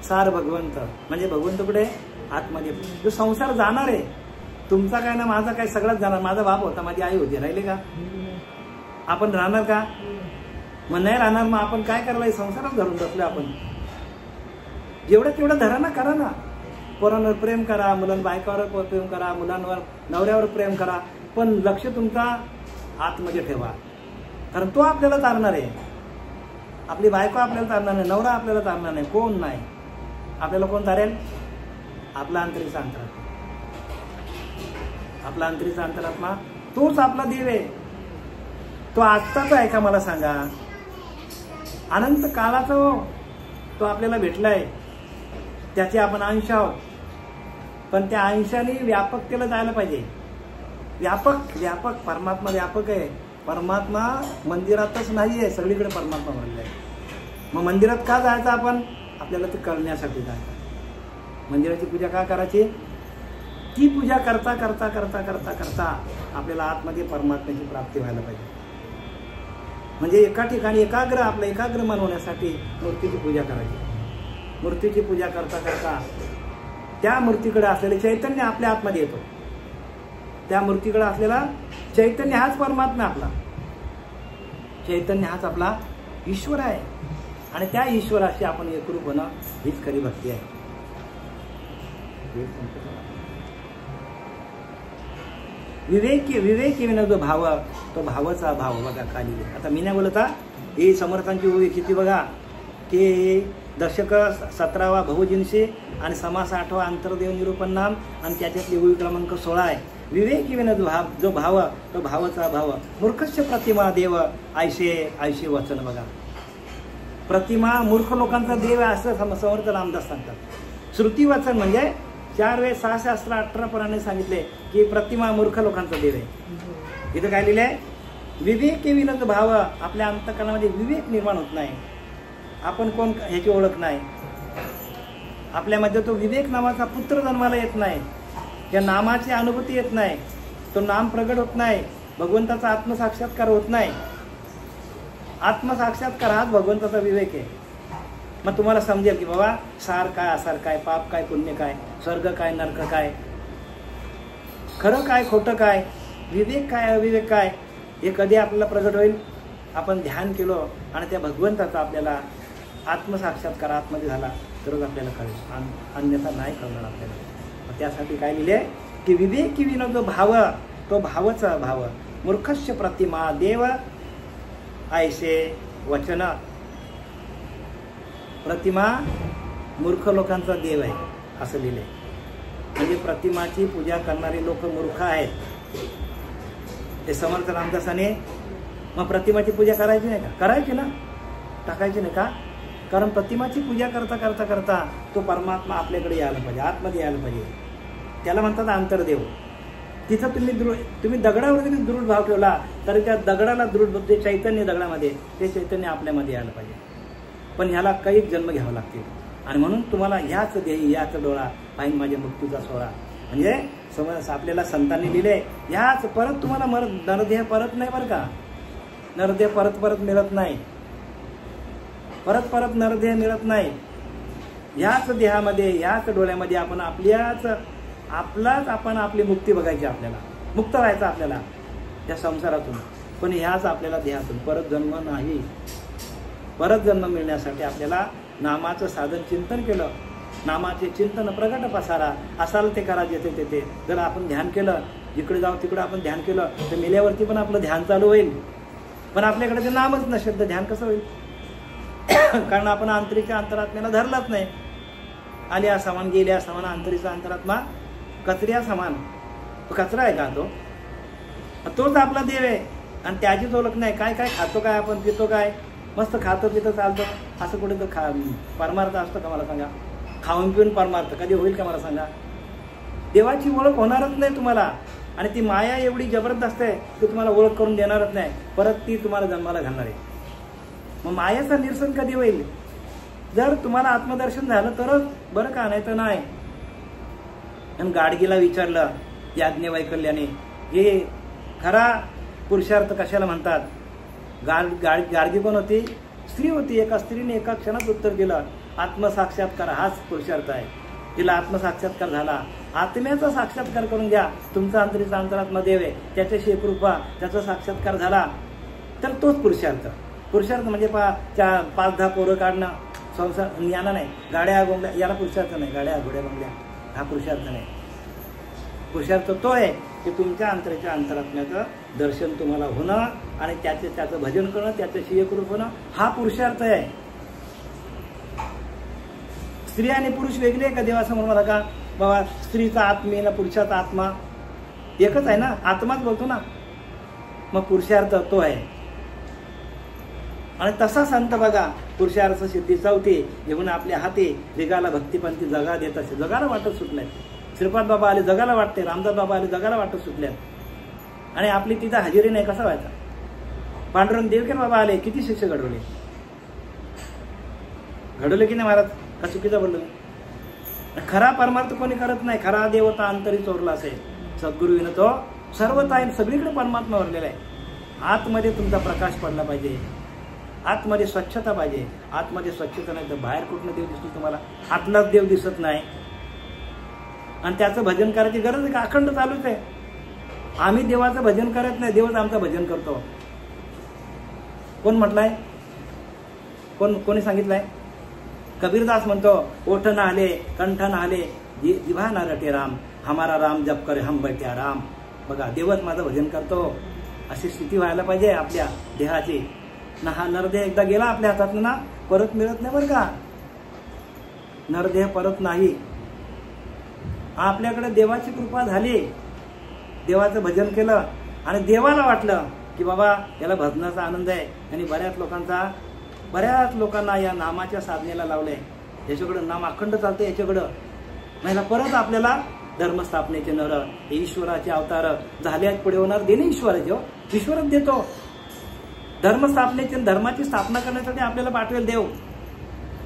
सार भगवंत म्हणजे भगवंत कुठे? आतमध्ये. जो संसार जाणार आहे, तुमचा काय ना माझा काय सगळंच जाणार. माझा बाप होता, माझी आई होती, राहिले का? आपण राहणार का? मग नाही राहणार. मग आपण काय करायला? संसारात धरून बसलो आपण. जेवढं तेवढं धरा ना, करा ना. पोरांवर प्रेम करा, मुलांना बायकावर प्रेम करा, मुलांवर नवऱ्यावर प्रेम करा, पण लक्ष तुमचा आतमध्ये ठेवा. कारण तो आपल्याला तारणार आहे. आपली बायको आपल्याला तारणार नाही, नवरा आपल्याला तारणार नाही, कोण नाही. आपल्याला कोण तारेल? आपला अंतरीचा अंतरात्मा. आपला अंतरीचा अंतरात्मा तोच आपला देव आहे. तो आत्ताचा आहे का मला सांगा? अनंत काळाचा तो आपल्याला भेटलाय. त्याचे आपण अंश आहोत. पण त्या अंशाने व्यापकतेला जायला पाहिजे. व्यापक व्यापक परमात्मा व्यापक आहे. परमात्मा मंदिरातच नाहीये, सगळीकडे परमात्मा भरलेला आहे. मग मंदिरात का जायचं आपण? आपल्याला ते करण्यासाठी जायचं. मंदिराची पूजा का करायची? ती पूजा करता करता करता करता करता आपल्याला आतमध्ये परमात्म्याची प्राप्ती व्हायला पाहिजे. म्हणजे एका ठिकाणी एकाग्र, आपलं एकाग्र मन होण्यासाठी मूर्तीची पूजा करायची. मूर्तीची पूजा करता करता त्या मूर्तीकडे असलेले चैतन्य आपल्या आतमध्ये येतो. त्या मूर्तीकडे असलेला चैतन्य हाच परमात्मा आपला. चैतन्य हाच आपला ईश्वर आहे. आणि त्या ईश्वराशी आपण एकरूप होणं हीच खरी भक्ती आहे. विवेकी विवेकी विना जो भाव, तो भावाचा भाव बघा खाली. आता मी नाही बोलता, ही समर्थांची ओवी किती बघा की दशक 17वा बहुजिनशी आणि समास 8वा अंतर्देव निरूपण नाम आणि त्याच्यातली ओवी क्रमांक 16 आहे. विवेकी विना जो भाव, तो भावाचा भाव. मूर्खस्य प्रतिमा देव ऐशे ऐशे वचन बघा. प्रतिमा मूर्ख लोकांचा देव आहे असं समर्थ रामदास सांगतात. श्रुती वचन म्हणजे 4 वेळेस 6 शास्त्र 18 पुराणे सांगितले की प्रतिमा मूर्ख लोकांचा देव आहे. इथं काय लिहिलंय? विवेकी विनत भाव. आपल्या अंतःकरणामध्ये विवेक निर्माण होत नाही. आपण कोण ह्याची ओळख नाही. आपल्यामध्ये तो विवेक नावाचा पुत्र जन्माला येत नाही. या नामाची अनुभूती येत नाही. तो नाम प्रगट होत नाही. भगवंताचा आत्मसाक्षात्कार होत नाही. आत्मसाक्षात्कार हाच भगवंताचा विवेक आहे. मग तुम्हाला समजेल की बाबा सार काय, आसार काय, पाप काय, पुण्य काय, स्वर्ग काय, नरक काय, खरं काय, खोटं काय, विवेक काय, अविवेक काय, हे कधी आपल्याला प्रगट होईल? आपण ध्यान केलं आणि त्या भगवंताचा आपल्याला आत्मसाक्षात्कार आतमध्ये झाला तरच आपल्याला कळेल. अन्यथा नाही कळणार आपल्याला. त्यासाठी काय लिहिले की विवेकी विनो जो भाव, तो भावचा भाव. मूर्खस्य प्रतिमा देव ऐसे वचन. प्रतिमा मूर्ख लोकांचा देव आहे असं लिहिलंय. म्हणजे प्रतिमाची पूजा करणारे लोक मूर्ख आहेत. ते समर्थ रामदासाने मग प्रतिमाची पूजा करायची नाही का? करायची ना, टाकायची नाही का? कारण प्रतिमाची पूजा करता करता करता तो परमात्मा आपल्याकडे यायला पाहिजे, आतमध्ये यायला पाहिजे. त्याला म्हणतात अंतर्देव. तिथं तुम्ही दगडावर जरी दृढ भाव ठेवला तरी त्या दगडाला दृढ, ते चैतन्य दगडामध्ये, ते चैतन्य आपल्यामध्ये यायला पाहिजे. पण ह्याला काही जन्म घ्यावं लागतील. आणि म्हणून तुम्हाला ह्याच देही, याच डोळा पाहिन माझ्या मुक्तीचा सोहळा. म्हणजे समज आपल्याला संतांनी दिले ह्याच, परत तुम्हाला नरदेह परत नाही बरं का. नरदेह परत परत मिळत नाही. परत परत नरदेह मिळत नाही. ह्याच देहामध्ये, ह्याच डोळ्यामध्ये आपण आपण आपली मुक्ती बघायची. आपल्याला मुक्त व्हायचं आपल्याला त्या संसारातून. पण ह्याच आपल्याला देहातून परत जन्म नाही. परत जन्म मिळण्यासाठी आपल्याला नामाचं साधन चिंतन केलं. नामाचे चिंतन प्रगट पसारा असाल ते करा जेथे तेथे. जर आपण ध्यान केलं, जिकडे जाऊ तिकडे आपण ध्यान केलं तर मेल्यावरती पण आपलं ध्यान चालू होईल. पण आपल्याकडे ते नामच नसेल तर ध्यान कसं होईल? कारण आपण अंतरीच्या अंतरात्म्याला धरलाच नाही. आल्या समान गेल्या समान अंतरीचा अंतरात्मा कचऱ्या समान. तो कचरा आहे का? तोच आपला देव आहे. आणि त्याचीच ओळख नाही. काय काय खातो, काय आपण पितो, काय मस्त खातो पितो चालतो, असं कुठे तर परमार्थ असतं का मला सांगा? खाऊन पिऊन परमार्थ कधी होईल का मला सांगा? देवाची ओळख होणारच नाही तुम्हाला. आणि ती माया एवढी जबरदस्त आहे की तुम्हाला ओळख करून देणारच नाही. परत ती तुम्हाला जन्माला घालणार आहे. मग मायाचं निरसन कधी होईल? जर तुम्हाला आत्मदर्शन झालं तरच बरं का, नाही तर नाही. आणि गाडगीला विचारलं याज्ञवल्क्याने, हे खरा पुरुषार्थ कशाला म्हणतात? गाडगी कोण होती? स्त्री होती. एका स्त्रीने एका क्षणात उत्तर दिलं, आत्मसाक्षात्कार हाच पुरुषार्थ आहे. तिला आत्मसाक्षात्कार झाला. आत्म्याचा साक्षात्कार करून घ्या. तुमचा अंतरीचा अंतरात्मा देव आहे, त्याच्याशी एकरूपा, त्याचा साक्षात्कार झाला तर तोच पुरुषार्थ. पुरुषार्थ म्हणजे 5-10 पोरं काढणं, संसार ज्ञान नाही. गाड्या गोंगड्या याला पुरुषार्थ नाही. गाड्या घोड्या गोंगड्या हा पुरुषार्थ नाही. पुरुषार्थ तो आहे की तुमच्या अंतराच्या अंतरात्म्याचं दर्शन तुम्हाला होणं आणि त्याचं भजन करणं, त्याच्याशी एकरूप होणं हा पुरुषार्थ आहे. स्त्री आणि पुरुष वेगळे आहे का देवासमोर? मला का बाबा, स्त्रीचा आत्मेला पुरुषाचा आत्मा एकच आहे ना, आत्माच बोलतो ना. मग पुरुषार्थ तो आहे. आणि तसा संत बघा, पुरुषार्थ सिद्धी 4 घेऊन आपल्या हाती जगाला भक्तिपंथी जगा देत असे. जगाला वाटत सुटलंय. श्रीपाद बाबा आले जगाला वाटते, रामदास बाबा आले जगाला वाटत सुटल्यात. आणि आपली तिथं हजेरी नाही, कसा व्हायचा? पांडुरंग देवकर बाबा आले, किती शिष्य घडवले की नाही महाराज? का चुकीचा बोललो? खरा परमार्थ कोणी करत नाही. खरा देवता अंतरी चोरला असेल. सद्गुरुविनं तो सर्वता आहे, सगळीकडे परमात्मा भरलेला आहे. आतमध्ये तुमचा प्रकाश पडला पाहिजे, आतमध्ये स्वच्छता पाहिजे. आतमध्ये स्वच्छता नाही तर बाहेर कुठला देव दिसतो तुम्हाला? आतलाच देव दिसत नाही. आणि त्याचं भजन करायची गरज आहे का? अखंड चालूच आहे. आम्ही देवाचं भजन करत नाही, देवच आमचं भजन करतो. कोण म्हटलंय? कोणी सांगितलंय? कबीरदास म्हणतो, ओठ नाहले कंठ नाहले जिव्हा ना रटे राम, हमारा राम जप करे हम बैठे आराम. बघा, देवच माझं भजन करतो अशी स्थिती व्हायला पाहिजे आपल्या देहाची. ना हा नरदेह एकदा गेला आपल्या हातातून ना परत मिळत नाही बरं का. नरदेह परत नाही. आपल्याकडे देवाची कृपा झाली, देवाचं भजन केलं आणि देवाला वाटलं की बाबा याला भजनाचा आनंद आहे. आणि बऱ्याच लोकांना या नामाच्या साधनेला लावलंय. याच्याकडं नाम अखंड चालतं याच्याकडं. महिला परत आपल्याला धर्मस्थापनेचे नर, ईश्वराचे अवतार झाले पुढे होणार देणे ईश्वराचे. हो, ईश्वरच देतो. धर्मस्थापनेचे, धर्माची स्थापना करण्यासाठी आपल्याला पाठवेल देव.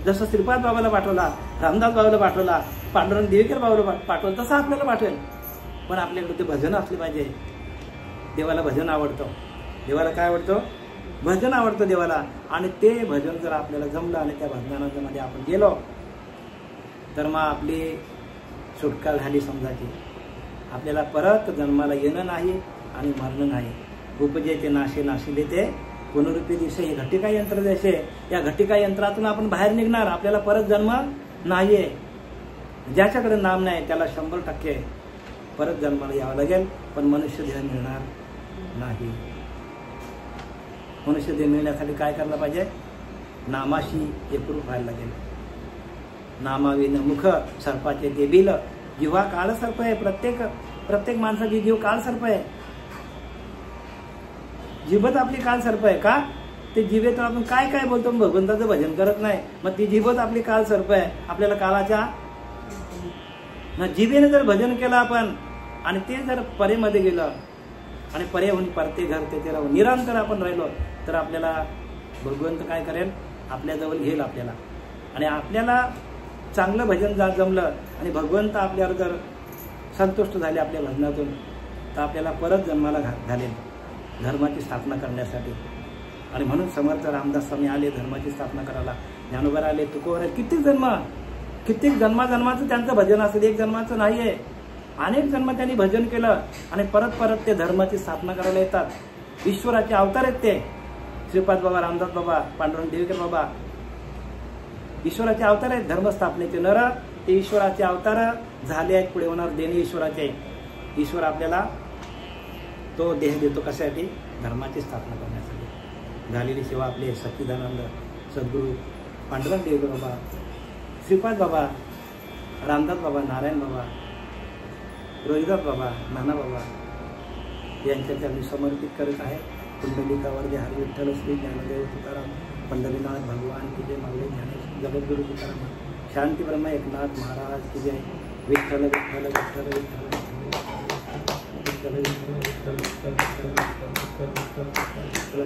जसं श्रीपाद बाबाला पाठवला, रामदास बाबाला पाठवला, पांडुरंग देवकर बाबाला पाठवलं, तसं आपल्याला पाठवेल. पण आपल्याकडे ते भजन असले पाहिजे. देवाला भजन आवडतं. देवाला काय आवडतं? भजन आवडतं देवाला. आणि ते भजन जर आपल्याला जमलं आणि त्या भजनामध्ये आपण गेलो तर मग आपली सुटका झाली समजायची. आपल्याला परत जन्माला येणं नाही आणि मरणं नाही. उपजेते नाशे नाशी देते पुनरुपी दिशे. हे घटिका यंत्र जसे, या घटिका यंत्रातून आपण बाहेर निघणार. आपल्याला परत जन्म नाहीये. ज्याच्याकडे नाम नाही त्याला 100% परत जन्माला यावं लागेल. पण मनुष्य देह मिळणार नाही. मनुष्य देह मिळण्यासाठी काय करायला पाहिजे? नामाशी एकरूप व्हायला लागेल. नामाविन मुख सर्पाचे ते बिल. जिव्हा काळ सर्प आहे. प्रत्येक माणसाची जीव काळ सर्प आहे. जीभच आपली काल सर्प आहे का? ते जीवेतून आपण काय काय बोलतो, भगवंताचं भजन करत नाही. मग ती जीभच आपली काल सर्प आहे. आपल्याला काळाच्या जीवेने जर भजन केलं आपण आणि ते जर परेमध्ये गेलं आणि परेहून परते घर ते राहून निरंतर आपण राहिलो तर आपल्याला भगवंत काय करेल? आपल्याजवळ घेईल आपल्याला. आणि आपल्याला चांगलं भजन जमलं आणि भगवंत आपल्यावर जर संतुष्ट झाले आपल्या भजनातून तर आपल्याला परत जन्माला घालेल धर्माची स्थापना करण्यासाठी. आणि म्हणून समर्थ रामदास स्वामी आले धर्माची स्थापना करायला. ज्ञानोबा आले, तुकोबा, कित्येक जन्माचं त्यांचं भजन असेल. एक जन्माचं नाहीये. अनेक जन्म त्यांनी भजन केलं आणि परत ते धर्माची स्थापना करायला येतात. ईश्वराचे अवतार आहेत ते. श्रीपाद बाबा, रामदास बाबा, पांडुरंग देवकर बाबा ईश्वराचे अवतार आहेत. धर्मस्थापनेचे नर ते ईश्वराचे अवतार झाले आहेत. पुढे होणार देणे ईश्वराचे. ईश्वर आपल्याला तो देह देतो कशासाठी? धर्माची स्थापना करण्यासाठी. झालेली सेवा आपले सच्चिदानंद सद्गुरू पांडुरंग देवकर बाबा, श्रीपाद बाबा, रामदास बाबा, नारायण बाबा रोहिदास बाबा, नाना बाबा यांच्यात आम्ही समर्पित करत आहे. कुंडलिकावर हरी विठ्ठल श्री ज्ञानदेव तुकाराम पंढरीनाथ भगवान की जय. माऊली ज्ञानेश्वर जगद्गुरु तुकाराम शांती ब्रह्म एकनाथ महाराज की जय. विठ्ठल विठ्ठल विठ्ठल विठ्ठल विठ्ठल विठ्ठल विठ्ठल विठ्ठल विठ्ठल विठ्ठल विठ्ठल विठ्ठल विठ्ठल